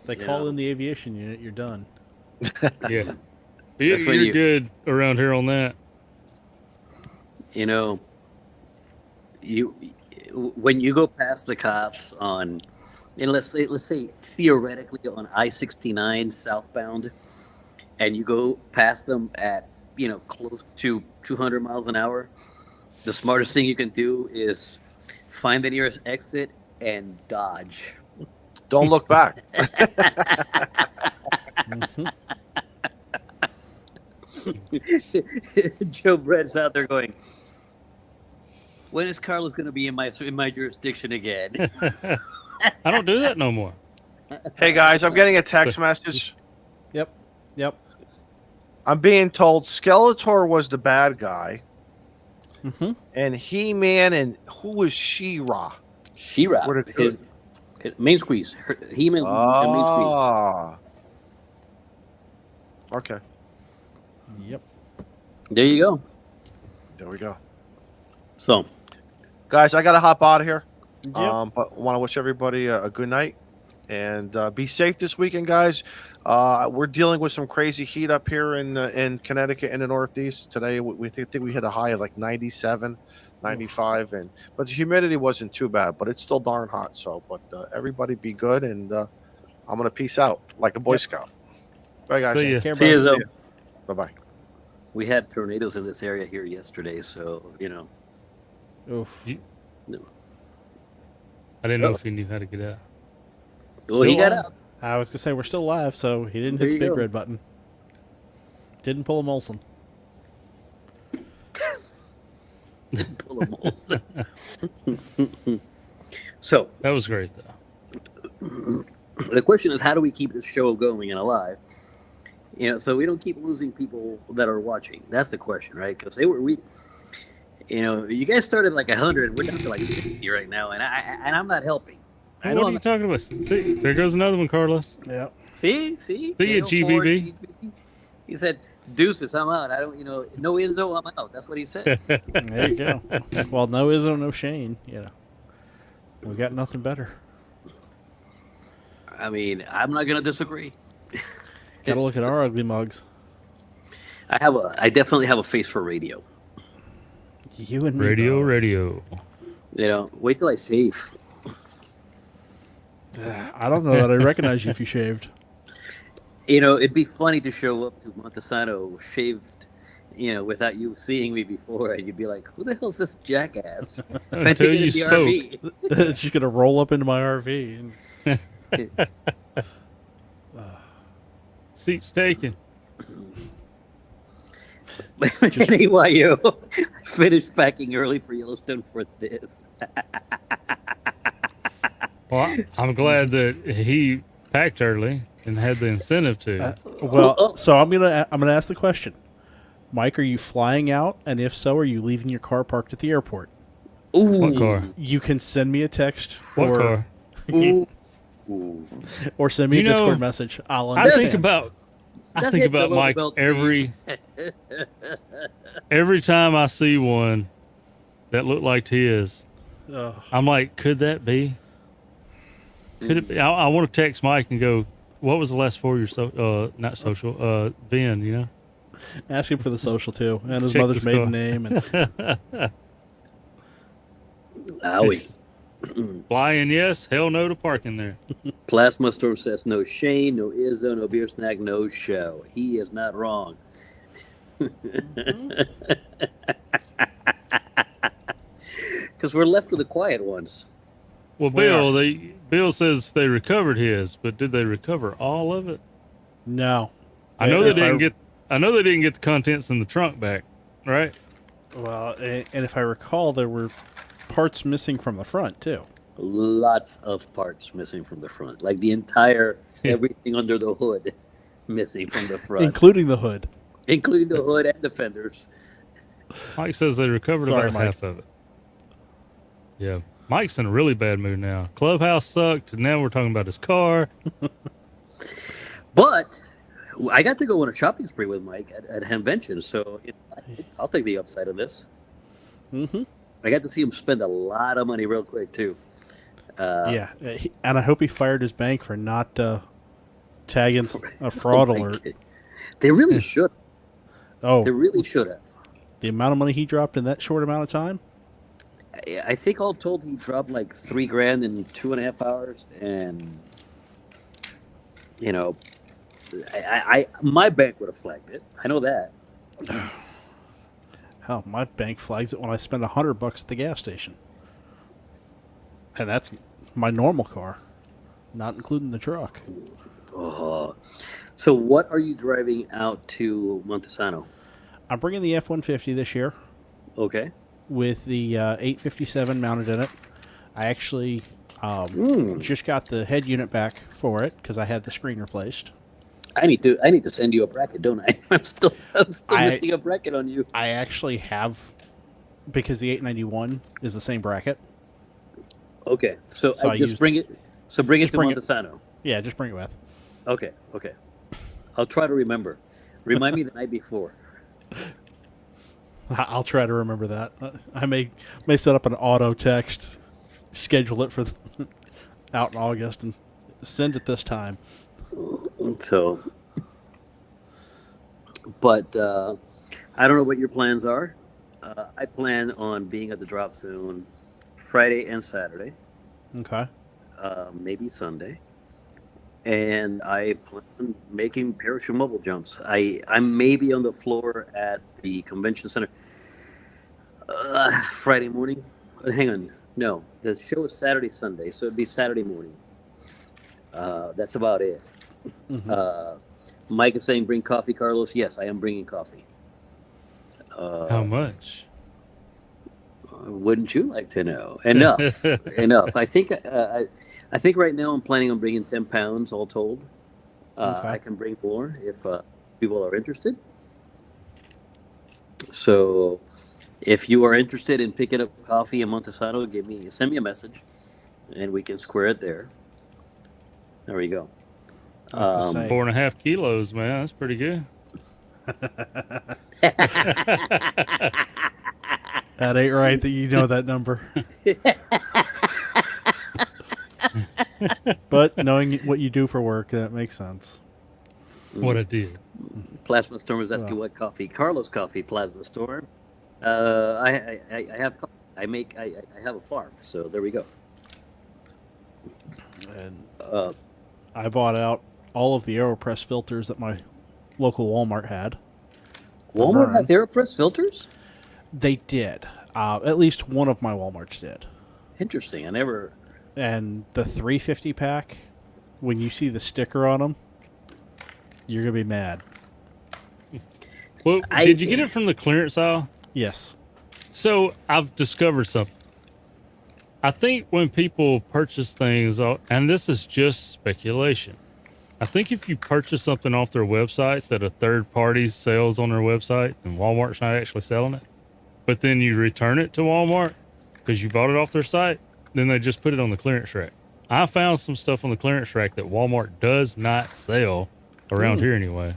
If they You call know. in the aviation unit, you're done. Yeah, That's when you're you- good around here on that. You know, when you go past the cops on, and let's say theoretically on I-69 southbound, and you go past them at close to 200 miles an hour, the smartest thing you can do is find the nearest exit and dodge. Don't look back. Mhm. Joe Brett's out there going, when is Carlos going to be in my jurisdiction again? I don't do that no more. Hey guys, I'm getting a text message. Yep. I'm being told Skeletor was the bad guy, Mm-hmm. and He-Man and who was She-Ra? She-Ra, Where did- his main squeeze. He-Man's main squeeze. Ah. Okay, Yep. There you go. there we go. So, Guys, I gotta hop out of here. Yep. But want to wish everybody a good night and be safe this weekend, guys. We're dealing with some crazy heat up here in Connecticut in the Northeast today. We think we hit a high of like 97, 95, but the humidity wasn't too bad, but it's still darn hot. So, but everybody be good, and I'm gonna peace out like a Boy Yep. Scout. Bye, guys. See ya. Care, see you, brother. Zoe. Bye bye. We had tornadoes in this area here yesterday, so Oof. I didn't know if he knew how to get out. Well, he Still got on? out. I was gonna say we're still live, so he didn't There hit the you big go. red button. Didn't pull a Molson. Pull a Molson. So That was great, though. the question is, how do we keep this show going and alive? So we don't keep losing people that are watching. That's the question, right? Because you guys started like 100. We're down to like 60 right now, and I'm not helping. I know What are I'm you talking about? See, there goes another one, Carlos. Yeah. See, See you, KO4, GBB. He said, "Deuces, I'm out. I don't, no Izzo, I'm out." That's what he said. There you go. Well, no Izzo, no Shane. We got nothing better. I mean, I'm not gonna disagree. Gotta look at our ugly mugs. I definitely have a face for radio. You and me. Radio. Wait till I shave. I don't know that I recognize you if you shaved. It'd be funny to show up to Montesano shaved, without you seeing me before, and you'd be like, "Who the hell's this jackass?" Trying Until to you get in spoke. the RV. It's just gonna roll up into my RV. Seats taken. Anyway, I finished packing early for Yellowstone for this. Well, I'm glad that he packed early and had the incentive to. So I'm gonna ask the question, Mike. Are you flying out? And if so, are you leaving your car parked at the airport? Ooh. What car? You can send me a text What or car? Ooh. or send me a You know, Discord message. I'll I understand. think about That's think hitting about below the Mike belt, every time I see one that looked like his. Ugh. I'm like, could that be? Could it be? I want to text Mike and go, what was the last 4 years? Not social. Vin, Ask him for the social too, and his Check mother's the score. maiden name. And Owie. Flying yes, hell no to parking there. Plasma Storm says no Shane, no Izzo, no beer snack, no show. He is not wrong. Because we're left with the quiet ones. Well, Bill says they recovered his, but did they recover all of it? no, I know they If didn't get. I know they didn't get the contents in the trunk back, right? Well, and if I recall, there were parts missing from the front too. Lots of parts missing from the front. Like the entire, everything under the hood missing from the front. Including the hood. Including the hood and the fenders. Mike says they recovered Sorry, about Mike. half of it. Yeah, Mike's in a really bad mood now. Clubhouse sucked, and now we're talking about his car. But I got to go on a shopping spree with Mike at Hamvention, so I'll take the upside of this. Mm-hmm. I got to see him spend a lot of money real quick, too. Yeah, and I hope he fired his bank for not tagging a fraud alert. They really should. Oh, They really should have. the amount of money he dropped in that short amount of time? I think all told he dropped like $3,000 in 2.5 hours, and my bank would have flagged it. I know that. Hell, my bank flags it when I spend $100 at the gas station, and that's my normal car, not including the truck. So what are you driving out to Montesano? I'm bringing the F-150 this year Okay. with the 857 mounted in it. I actually just got the head unit back for it because I had the screen replaced. I need to send you a bracket, don't I? I'm still I- missing a bracket on you. I actually have, because the 891 is the same bracket. Okay. So, So I just used- bring it. So bring it just to bring it- Montesano. Yeah, just bring it with. Okay. I'll try to remember. Remind me the night before. I'll try to remember that. I may set up an auto text, schedule it for out in August, and send it this time. So, but I don't know what your plans are. I plan on being at the drop zone Friday and Saturday, Okay. maybe Sunday, and I plan on making parachute mobile jumps. I'm maybe on the floor at the convention center Friday morning. Hang on, no, the show is Saturday, Sunday, so it'd be Saturday morning. That's about it. Mhm. Mike is saying bring coffee, Carlos. Yes, I am bringing coffee. How much? Wouldn't you like to know? Enough, enough. I think right now I'm planning on bringing 10 pounds all told. Okay. I can bring more if people are interested. So if you are interested in picking up coffee in Montesano, send me a message, and we can square it there. There we go. I was gonna say, 4.5 kilos, man. That's pretty good. that ain't right that you know that number. But knowing what you do for work, that makes sense. What I did. Plasma Storm is asking Well. what coffee. Carlos coffee, Plasma Storm. I have coffee. I have a farm, so there we go. And Uh, I bought out all of the AeroPress filters that my local Walmart had. for Walmart Vern. has AeroPress filters? They did. At least one of my Walmarts did. Interesting. I never. And the 350 pack, when you see the sticker on them, you're going to be mad. Well, did you get it from the clearance aisle? Yes. So I've discovered something. I think when people purchase things, and this is just speculation, I think if you purchase something off their website that a third party sells on their website and Walmart's not actually selling it, but then you return it to Walmart because you bought it off their site, then they just put it on the clearance rack. I found some stuff on the clearance rack that Walmart does not sell around here anyway.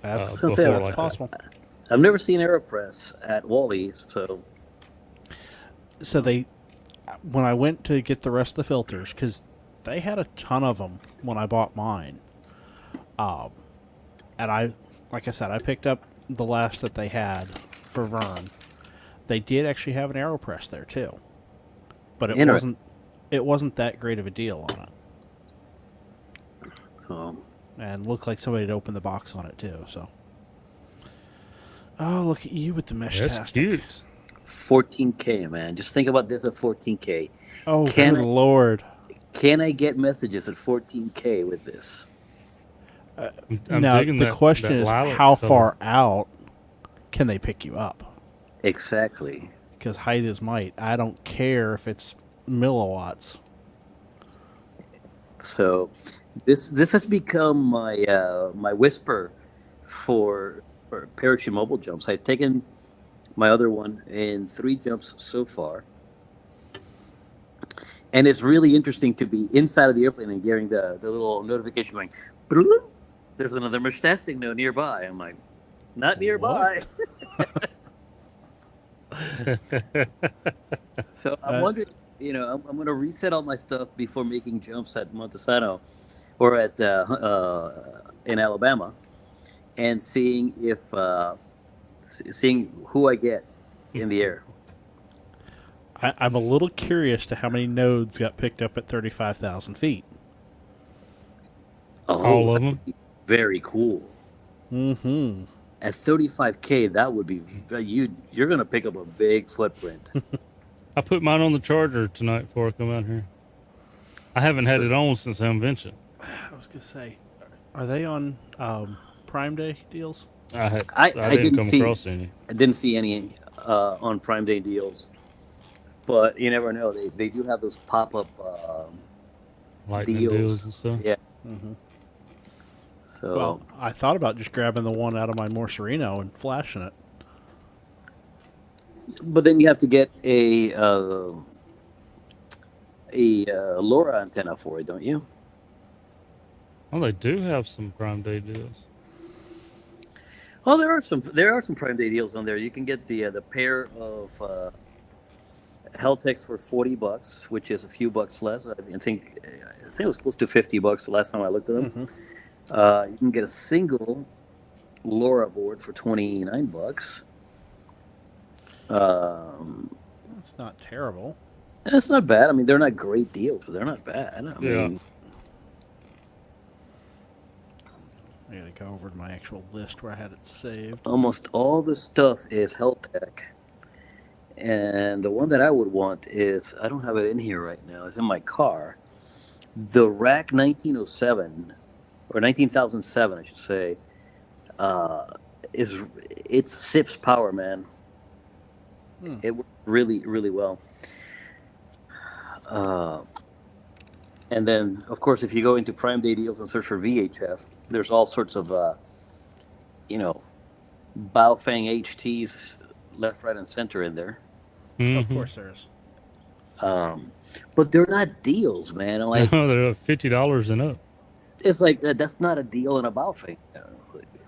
That's that's possible. I've never seen AeroPress at Wally's, so. So when I went to get the rest of the filters, because they had a ton of them when I bought mine, and like I said, I picked up the last that they had for Vern. They did actually have an AeroPress there too, but it wasn't that great of a deal on it. So. And looked like somebody had opened the box on it too. So, oh, look at you with the mesh That's tastic. cute. 14K, man. Just think about this at 14K. Oh, good Lord. Can I get messages at 14K with this? I'm now, digging the question is, how far out can they pick you up? Exactly. Because height is might. I don't care if it's milliwatts. So this has become my whisper for parachute mobile jumps. I've taken my other one in 3 jumps so far. And it's really interesting to be inside of the airplane and getting the little notification going, there's another mustache signal nearby. I'm like, not nearby. So I'm wondering, I'm going to reset all my stuff before making jumps at Montesano or at in Alabama, and seeing who I get in the air. I'm a little curious to how many nodes got picked up at 35,000 feet. Oh, all of them? Very cool. Mm-hmm. At 35K, that would be you're going to pick up a big footprint. I put mine on the charger tonight before I come out here. I haven't had it on since the invention. I was going to say, are they on Prime Day deals? I didn't come across any. I didn't see any on Prime Day deals. But you never know. They do have those pop-up Lightning deals and stuff. Yeah. Mm-hmm. So, well, I thought about just grabbing the one out of my Morcerino and flashing it. But then you have to get a LoRa antenna for it, don't you? Well, they do have some Prime Day deals. Well, there are some Prime Day deals on there. You can get the pair of Heltex for $40, which is a few bucks less. I think it was close to $50 the last time I looked at them. Mm-hmm. You can get a single LoRa board for $29. That's not terrible. And it's not bad. I mean, they're not great deals, but they're not bad. I mean, I gotta go over to my actual list where I had it saved. almost all the stuff is Heltec. And the one that I would want is, I don't have it in here right now. It's in my car. The rack 1907 or 19,007, I should say, it's SIP's power, man. It works really, really well. And then, of course, if you go into Prime Day deals and search for VHF, there's all sorts of, Baofeng HTs left, right, and center in there. Of course there is. But they're not deals, man. Like, No, they're $50 and up. it's like that's not a deal on a Baofeng.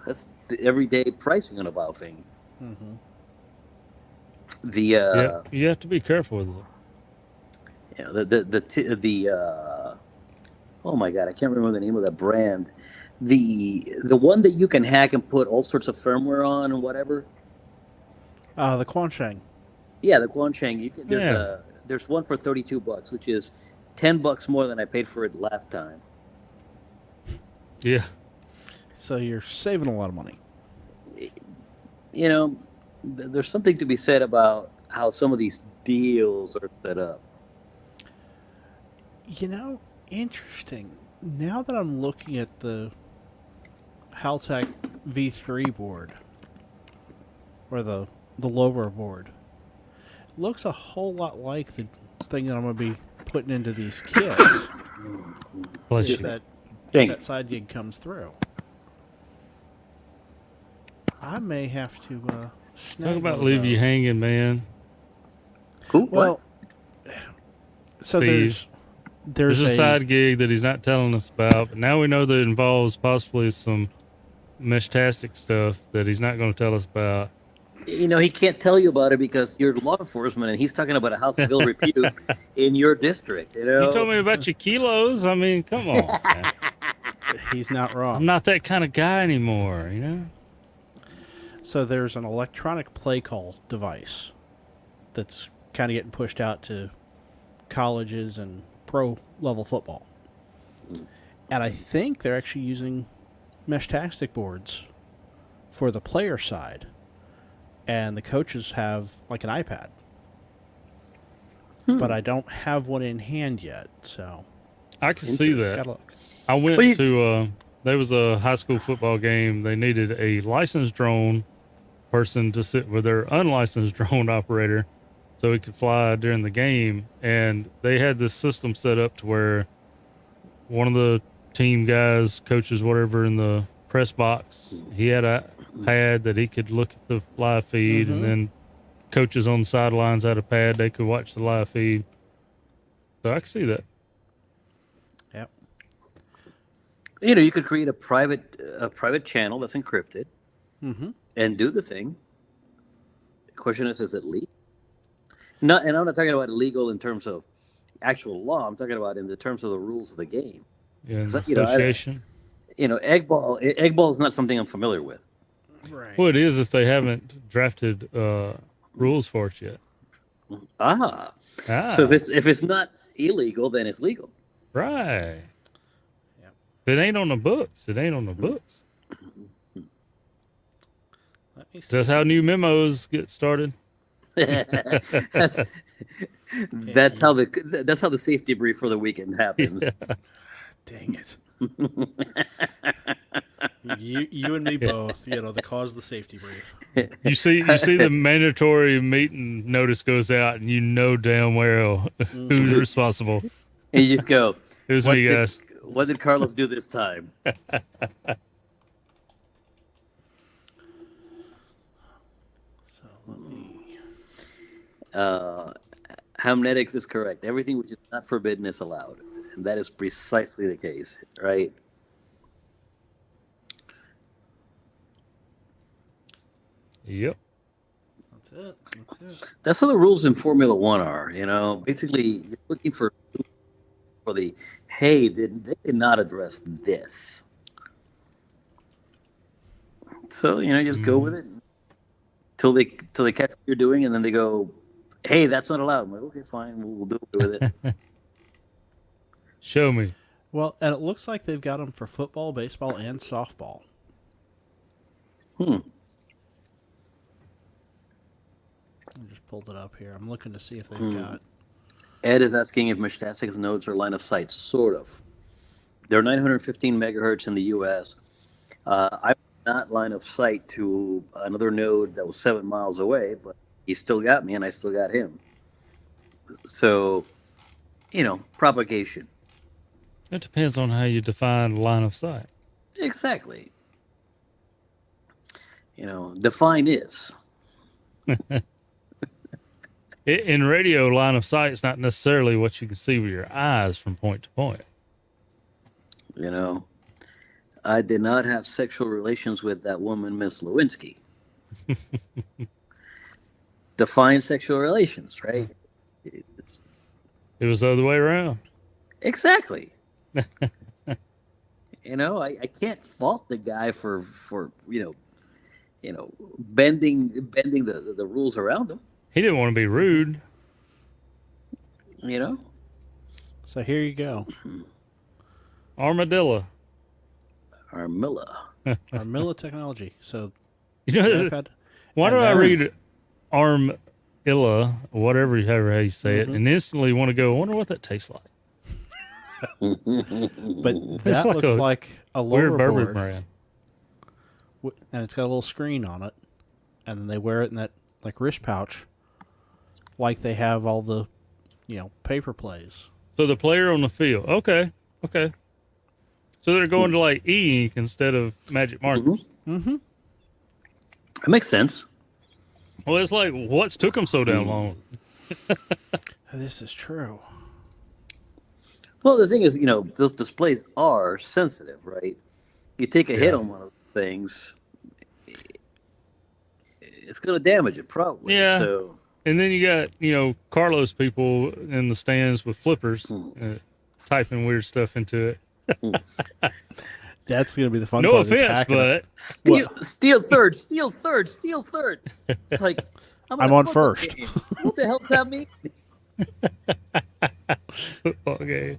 That's the everyday pricing on a Baofeng. Mm-hmm. Yeah, you have to be careful with it. Oh my god, I can't remember the name of that brand. The one that you can hack and put all sorts of firmware on and whatever. The Quansheng. Yeah, the Guancheng. There's one for $32, which is $10 more than I paid for it last time. Yeah. So you're saving a lot of money. There's something to be said about how some of these deals are set up. Interesting. Now that I'm looking at the Haltech V3 board, or the lower board, it looks a whole lot like the thing that I'm going to be putting into these kits. Bless if you. that side gig comes through. I may have to snag Talk about one of leave you those. hanging, man. Cool. Well, so Steve. there's a side gig that he's not telling us about, but now we know that it involves possibly some meshtastic stuff that he's not going to tell us about. He can't tell you about it because you're law enforcement, and he's talking about a house of ill repute in your district. You told me about your kilos. I mean, come on, man. He's not wrong. I'm not that kind of guy anymore, So there's an electronic play call device that's kind of getting pushed out to colleges and pro level football. And I think they're actually using meshtastic boards for the player side. And the coaches have like an iPad. But I don't have one in hand yet, so I can see that. gotta look. I went to, there was a high school football game. They needed a licensed drone person to sit with their unlicensed drone operator so he could fly during the game. And they had this system set up to where one of the team guys, coaches, whatever, in the press box, he had a pad that he could look at the live feed, and then coaches on the sidelines had a pad they could watch the live feed. So I can see that. Yep. You could create a private channel that's encrypted and do the thing. The question is it legal? No, and I'm not talking about illegal in terms of actual law. I'm talking about in the terms of the rules of the game. Yeah, Because, association. Egg ball is not something I'm familiar with. Right. Well, it is if they haven't drafted rules for it yet. So if it's not illegal, then it's legal. Right. Yep. If it ain't on the books, it ain't on the books. Let me see. That's how new memos get started. that's how the safety brief for the weekend happens. Yeah. Dang it. you and me both, the cause of the safety brief. You see the mandatory meeting notice goes out, and you know damn well who's responsible. And you just go, It was me, guys. What did Carlos do this time? So let me. Hamnetics is correct. Everything which is not forbidden is allowed. And that is precisely the case, right? Yep. That's it. That's what the rules in Formula One are. Basically, you're looking for the hey, they did not address this. So just go with it till they catch what you're doing, and then they go, hey, that's not allowed. I'm like, okay, fine, we'll do with it. Show me. Well, and it looks like they've got them for football, baseball, and softball. Hmm. I just pulled it up here. I'm looking to see if they've got. Ed is asking if Metastatic's nodes are line of sight. Sort of. They're 915 megahertz in the U.S. I was not line of sight to another node that was 7 miles away, but he still got me, and I still got him. So, propagation. It depends on how you define line of sight. Exactly. Define is. In radio, line of sight is not necessarily what you can see with your eyes from point to point. I did not have sexual relations with that woman, Miss Lewinsky. Define sexual relations, right? It was the other way around. Exactly. I can't fault the guy for bending the rules around him. He didn't want to be rude. So here you go. Armadillo. Armilla. Armilla technology. So Why do I read Armilla, however you say it, and instantly want to go, I wonder what that tastes like. But that like looks like a lower Weird bourbon board, brand. and it's got a little screen on it, and then they wear it in that like wrist pouch, like they have all the, paper plays. So the player on the field. Okay. So they're going to like e-ink instead of magic markers. Mm-hmm. That makes sense. Well, it's like, what's took them so damn long? This is true. Well, the thing is, those displays are sensitive, right? You take a hit on one of the things, it's going to damage it probably. Yeah. So. And then you got, Carlos people in the stands with flippers typing weird stuff into it. That's going to be the fun No part. offense, but Steal third. It's like, I'm on first. Game. What the hell does that mean? Football game.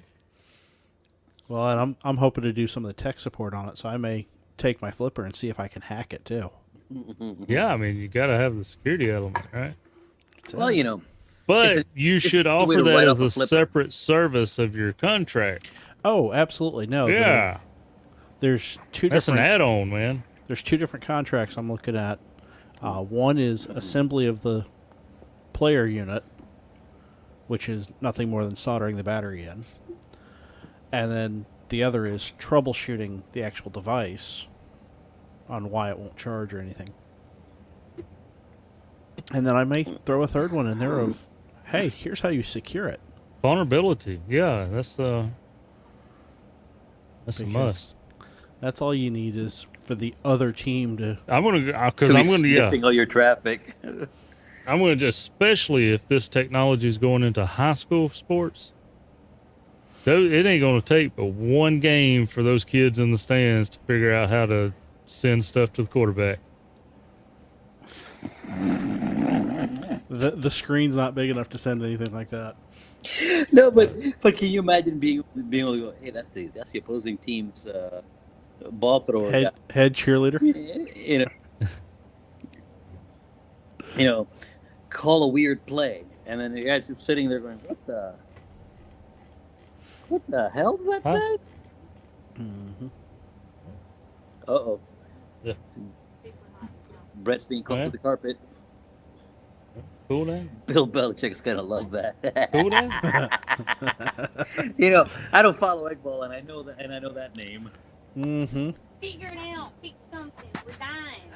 Well, and I'm hoping to do some of the tech support on it, so I may take my flipper and see if I can hack it too. Yeah, I mean, you got to have the security element, right? Well, but you should offer that as a separate service of your contract. Oh, absolutely. No. Yeah. There's two That's different... an add-on, man. There's two different contracts I'm looking at. One is assembly of the player unit, which is nothing more than soldering the battery in. And then the other is troubleshooting the actual device on why it won't charge or anything. And then I may throw a third one in there of, hey, here's how you secure it. Vulnerability. Yeah, that's a must. That's all you need is for the other team to... I'm going to, sniffing all your traffic. I'm going to just, especially if this technology is going into high school sports, it ain't going to take but one game for those kids in the stands to figure out how to send stuff to the quarterback. The screen's not big enough to send anything like that. No, but can you imagine being able to go, hey, that's the opposing team's ball thrower. Head cheerleader? Call a weird play. And then the guy's just sitting there going, what the hell does that say? Mm-hmm. Uh-oh. Yeah. Brett's being called to the carpet. Cool down. Bill Belichick's going to love that. Cool down. I don't follow Egg Ball, and I know that name. Mm-hmm. Figure it out. Pick something. We're dying.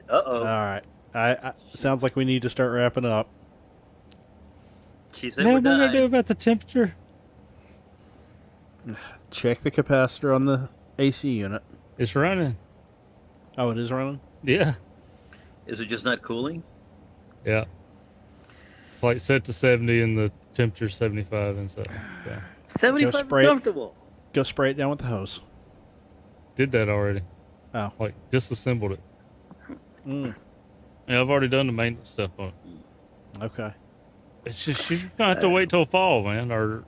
Uh-oh. All right. I sounds like we need to start wrapping up. She said What we're am I going to do dying. about the temperature? Check the capacitor on the AC unit. It's running. Oh, it is running? Yeah. Is it just not cooling? Yeah. Like set to 70 and the temperature 75 inside. Yeah. 75 is spray it. comfortable. Go spray it down with the hose. Did that already. Oh. Like disassembled it. Mm. Yeah, I've already done the maintenance stuff on it. Okay. It's just, you're going to have to wait till fall, man. Fall.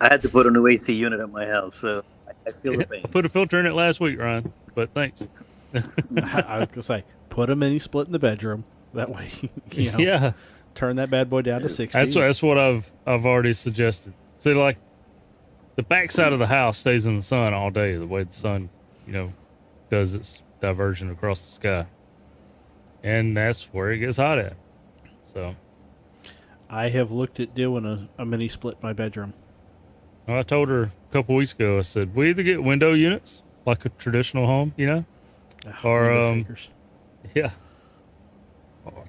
I had to put a new AC unit at my house, so I feel the pain. I put a filter in it last week, Ryan, but thanks. I was going to say, put a mini split in the bedroom. That way, Yeah. Turn that bad boy down to 60. That's what I've already suggested. See, like the backside of the house stays in the sun all day, the way the sun, does its diversion across the sky, and that's where it gets hot at. So, I have looked at doing a mini split in my bedroom. I told her a couple weeks ago. I said we either get window units like a traditional home, or Window shakers. yeah,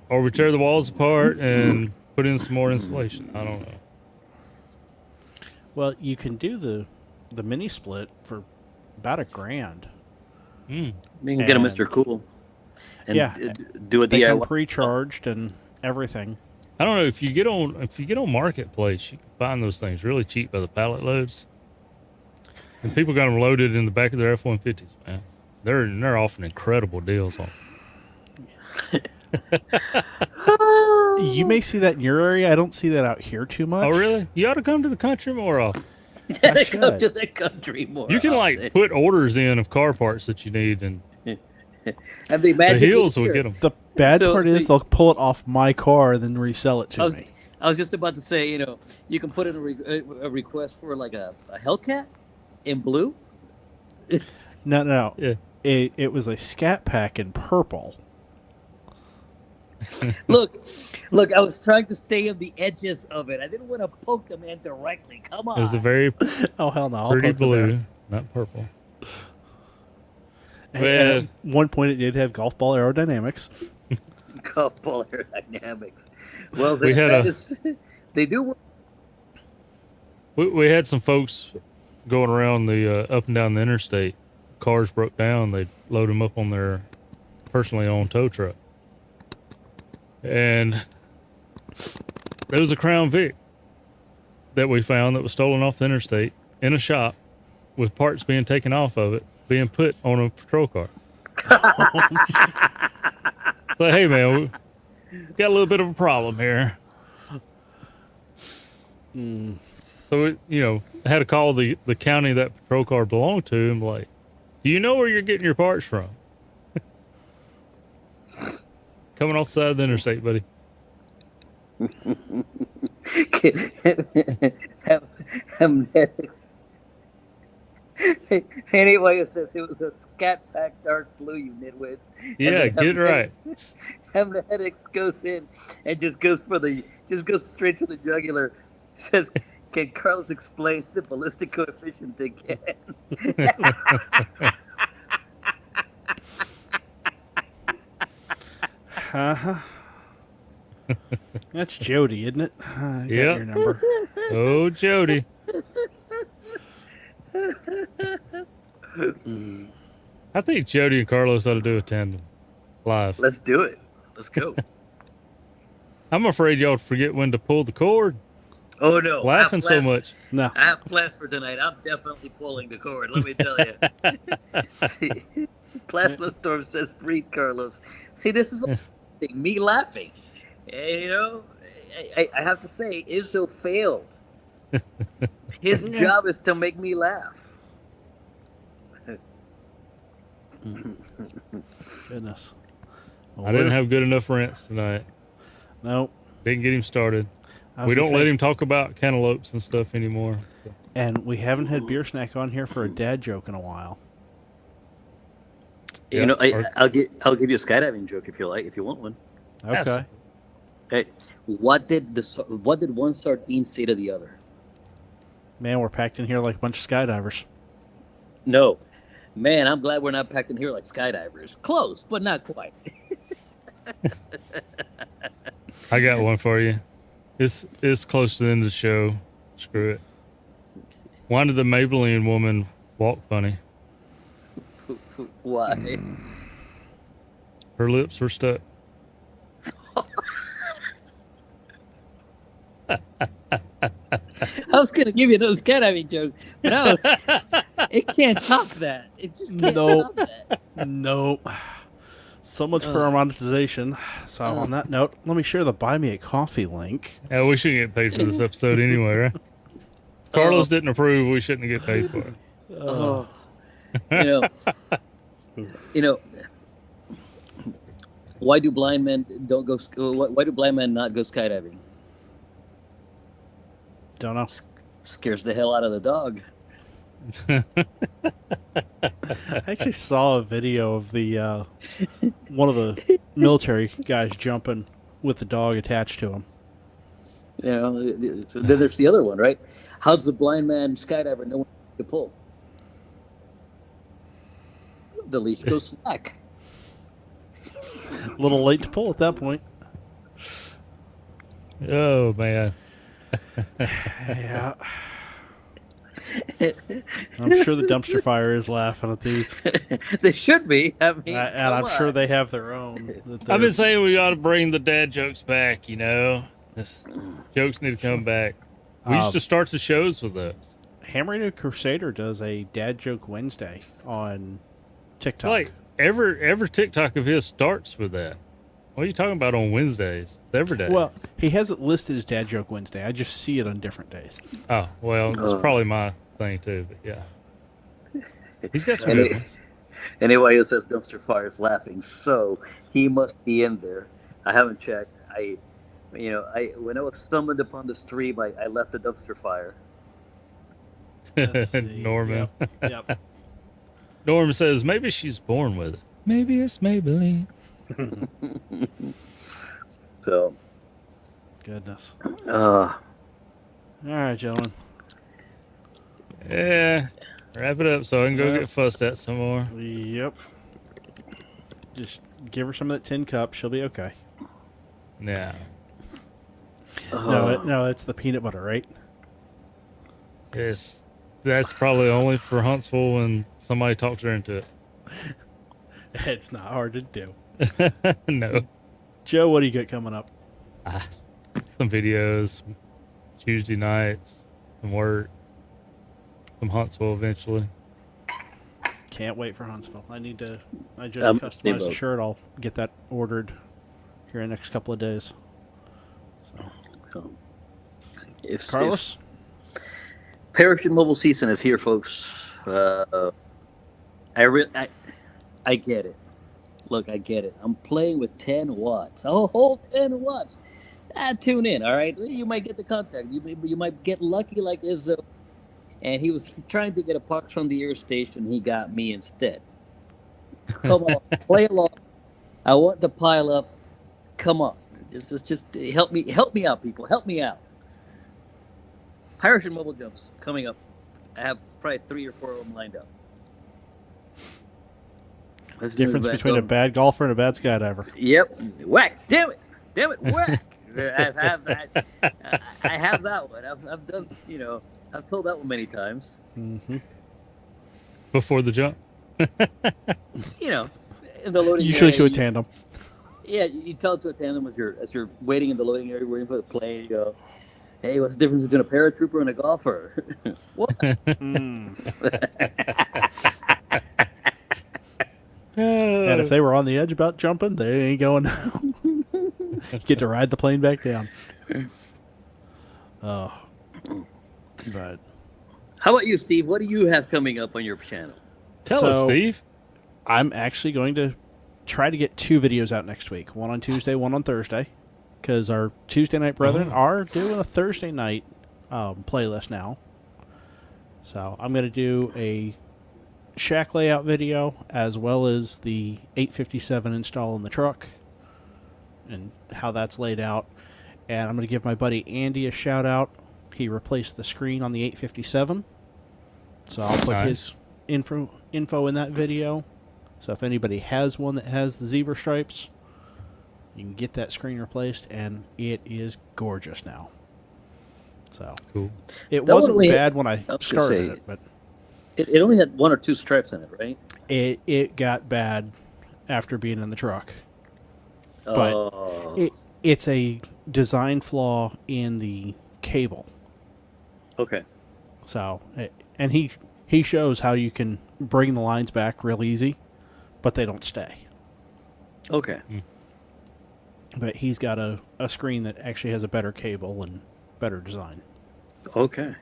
or we tear the walls apart and put in some more insulation. I don't know. Well, you can do the mini split for about $1,000. You can get a Mr. Cool. And Yeah. do a They come DIY. pre-charged and everything. I don't know if you get on Marketplace, you can find those things really cheap by the pallet loads. And people got them loaded in the back of their F-150s, man. They're offering incredible deals on. You may see that in your area. I don't see that out here too much. Oh, really? You ought to come to the country more often. They should. come to the country more. You can often. put orders in of car parts that you need, and and the the magic heels will get them. The bad So- part so is you- they'll pull it off my car and then resell it to me. I was just about to say, you can put in a request for like a Hellcat in blue. No. Yeah. It was a Scat Pack in purple. Look, I was trying to stay on the edges of it. I didn't want to poke the man directly. Come on. It was a very Oh, hell no. I'll pretty poke the bear. blue, not purple. And at one point, it did have golf ball aerodynamics. golf ball aerodynamics. Well, We had they do work. We had some folks going around the up and down the interstate. Cars broke down. They'd load them up on their personally owned tow truck. And there was a Crown Vic that we found that was stolen off the interstate in a shop with parts being taken off of it, being put on a patrol car. So, hey, man, we got a little bit of a problem here. So, I had to call the county that patrol car belonged to and be like, do you know where you're getting your parts from? Coming off the side of the interstate, buddy. Anyway, it says it was a Scat Pack dark blue, you nitwits. Yeah, get it right. Hamradioclubhouse goes in and just goes straight to the jugular. Says, can Carlos explain the ballistic coefficient again? Uh-huh. That's Jody, isn't it? I got Yep. your number. Oh, Jody. I think Jody and Carlos ought to do a tandem live. Let's do it. Let's go. I'm afraid y'all forget when to pull the cord. Oh no! Laughing so much. No. I have plans for tonight. I'm definitely pulling the cord. Let me tell you. Plasma Storm says, "Breathe, Carlos." See, this is what me laughing. And, I have to say, Izzo failed. His job is to make me laugh. Goodness. I didn't have good enough rents tonight. No. Didn't get him started. I was We gonna don't say- let him talk about cantaloupes and stuff anymore. And we haven't had Beer Snack on here for a dad joke in a while. You know, or- I'll give you a skydiving joke if you want one. Okay. Absolutely. Hey, what did one sardine say to the other? Man, we're packed in here like a bunch of skydivers. No, man, I'm glad we're not packed in here like skydivers. Close, but not quite. I got one for you. It's close to the end of the show. Screw it. Why did the Maybelline woman walk funny? Why? Her lips were stuck. I was gonna give you those skydiving jokes, but it can't top that. It just can't Nope. top that. No. So much for our monetization. So on that note, let me share the Buy Me a Coffee link. Yeah, we shouldn't get paid for this episode anyway, right? Carlos didn't approve. We shouldn't get paid for it. Oh, you know, Why do blind men don't go? Why do blind men not go skydiving? Don't know. Scares the hell out of the dog. I actually saw a video of the one of the military guys jumping with the dog attached to him. You know, then there's the other one, right? How does a blind man skydiver know when to pull? The leash goes slack. A little late to pull at that point. Oh man. Yeah. I'm sure the dumpster fire is laughing at these. They should be. I mean, And I'm come sure on. they have their own. I've been saying we ought to bring the dad jokes back, you know. This jokes need to come back. We used to start the shows with those. Ham Radio Crusader does a Dad Joke Wednesday on TikTok. Like every TikTok of his starts with that. What are you talking about on Wednesdays? It's every day. Well, he has it listed as Dad Joke Wednesday. I just see it on different days. Oh, well, it's probably my thing too, but yeah. He's got some good ones. Anybody who says dumpster fire is laughing, so he must be in there. I haven't checked. When I was summoned upon the stream, I left a dumpster fire. Let's see. Norman. Yep. Norm says maybe she's born with it. Maybe it's Maybelline. So, Goodness. uh, All right, gentlemen. Yeah. Wrap it up so I can go Yep. get fussed at some more. Yep. Just give her some of that tin cup. She'll be okay. Yeah. No, it's the peanut butter, right? Yes. That's probably only for Huntsville when somebody talks her into it. It's not hard to do. No. Joe, what do you got coming up? Some videos, Tuesday nights, some work, some Huntsville eventually. Can't wait for Huntsville. I just customized a shirt. I'll get that ordered here in the next couple of days. so Carlos? Parachute mobile season is here, folks. I get it. Look, I get it. I'm playing with 10 watts. A whole 10 watts. Tune in, all right? You might get the contact. You might get lucky like Izzo. And he was trying to get a puck from the air station. He got me instead. Come on, play along. I want to pile up. Come on. Just help me out, people. Help me out. Parachute mobile jumps coming up. I have probably 3 or 4 of them lined up. Difference between a bad golfer and a bad skydiver. Yep. Whack. Damn it. Whack. I have that one. I've done, I've told that one many times. Mm-hmm. Before the jump? In the loading Usually area. to a tandem. Yeah, you tell it to a tandem as you're waiting in the loading area, waiting for the plane. You go, hey, what's the difference between a paratrooper and a golfer? What? And if they were on the edge about jumping, they ain't going now. Get to ride the plane back down. Oh. But How about you, Steve? What do you have coming up on your channel? Tell us, Steve. I'm actually going to try to get 2 videos out next week. One on Tuesday, one on Thursday. Because our Tuesday night brethren are doing a Thursday night playlist now. So I'm going to do a shack layout video as well as the 857 install in the truck and how that's laid out. And I'm going to give my buddy Andy a shout out. He replaced the screen on the 857. So I'll put his info in that video. So if anybody has one that has the zebra stripes, you can get that screen replaced, and it is gorgeous now. So Cool. It That wasn't one bad when I was started gonna say, it, but It only had 1 or 2 stripes in it, right? it got bad after being in the truck. But it's a design flaw in the cable. Okay. So, and he shows how you can bring the lines back real easy, but they don't stay. Okay. But he's got a screen that actually has a better cable and better design. Okay.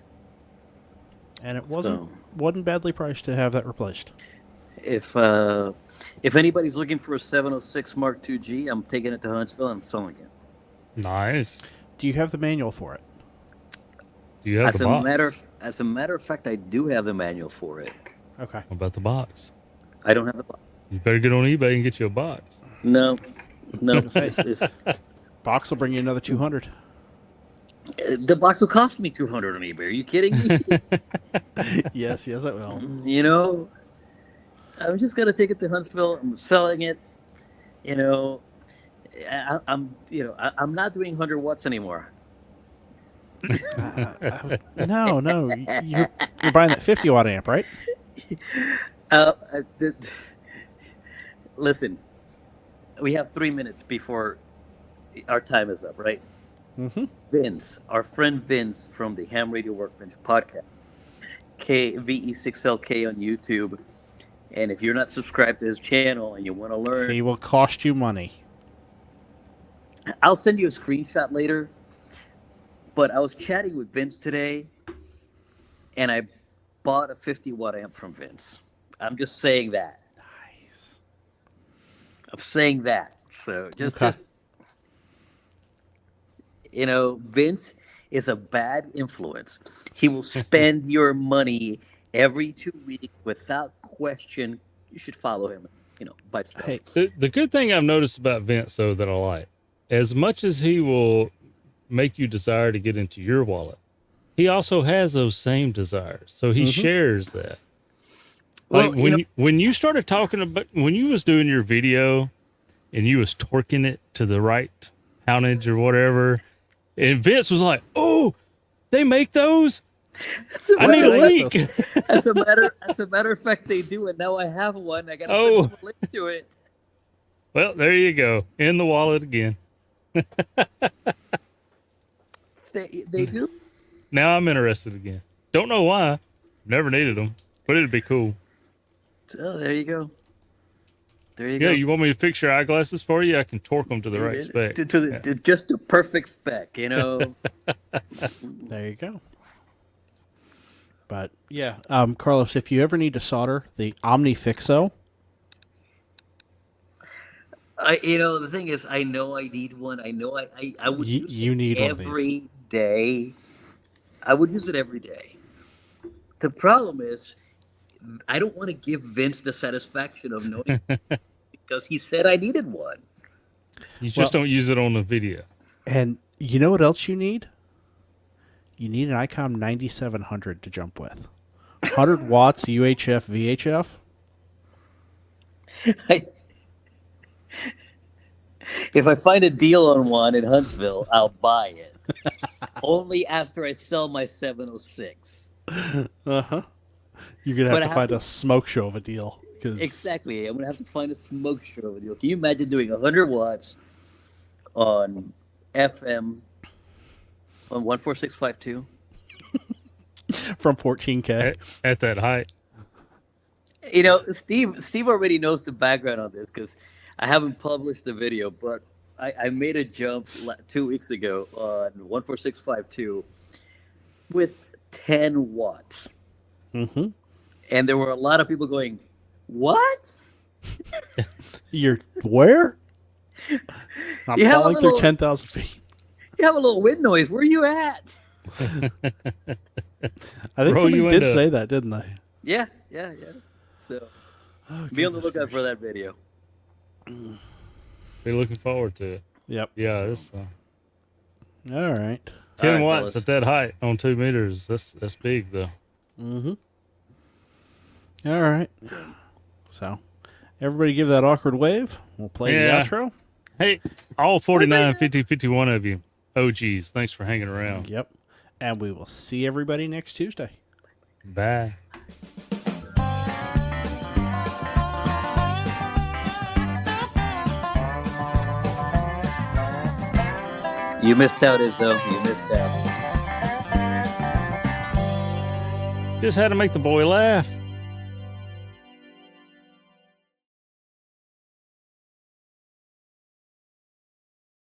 And it wasn't badly priced to have that replaced. If anybody's looking for a 706 Mark II G, I'm taking it to Huntsville and selling it. Nice. Do you have the manual for it? Do you have the box? As a matter of fact, I do have the manual for it. Okay. What about the box? I don't have the box. You better get on eBay and get you a box. No. Box will bring you another 200. The box will cost me $200 on eBay. Are you kidding me? Yes, it will. You know, I'm just gonna take it to Huntsville. I'm selling it. You know, I'm not doing 100 watts anymore. No, you're buying that 50 watt amp, right? Listen, we have 3 minutes before our time is up, right? Mm-hmm. Vince, our friend Vince from the Ham Radio Workbench podcast, VE6LK on YouTube. And if you're not subscribed to his channel and you want to learn, He will cost you money. I'll send you a screenshot later. But I was chatting with Vince today, and I bought a 50 watt amp from Vince. I'm just saying that. Nice. I'm saying that. So just Vince is a bad influence. He will spend your money every 2 weeks without question. You should follow him. Buy stuff. Hey. The good thing I've noticed about Vince, though, that I like, as much as he will make you desire to get into your wallet, he also has those same desires. So he shares that. Like when you started talking about, when you was doing your video and you was torquing it to the right poundage or whatever, and Vince was like, "Oh, they make those? I need a leak." As a matter of fact, they do, and now I have one. I gotta send a link to it. Well, there you go. In the wallet again. They do. Now I'm interested again. Don't know why. Never needed them, but it'd be cool. Oh, there you go. There you go. Yeah, you want me to fix your eyeglasses for you? I can torque them to the right spec. To just the perfect spec, There you go. But yeah, Carlos, if you ever need to solder the OmniFixo, the thing is, I know I need one. I know I would use it every day. I would use it every day. The problem is, I don't want to give Vince the satisfaction of knowing because he said I needed one. You just don't use it on the video. And you know what else you need? You need an ICOM 9700 to jump with. 100 watts UHF VHF. If I find a deal on one in Huntsville, I'll buy it. Only after I sell my 706. Uh-huh. You're going to have to find a smoke show of a deal. Exactly. I'm going to have to find a smoke show of a deal. Can you imagine doing 100 watts on FM on 14652? From 14K. At that height. Steve already knows the background on this because I haven't published the video, but I made a jump 2 weeks ago on 14652 with 10 watts. Mm-hmm. And there were a lot of people going, "What? You're where?" I'm falling through 10,000 feet. You have a little wind noise. Where are you at? I think somebody did say that, didn't they? Yeah. So be on the lookout for that video. Be looking forward to it. Yep. Yeah, it's all right. 10 watts at that height on 2 meters. That's big though. Mm-hmm. All right. So everybody give that awkward wave. We'll play the outro. Hey, all 49, 50, 51 of you OGs, thanks for hanging around. Yep. And we will see everybody next Tuesday. Bye. You missed out, Izzo. You missed out. Just had to make the boy laugh.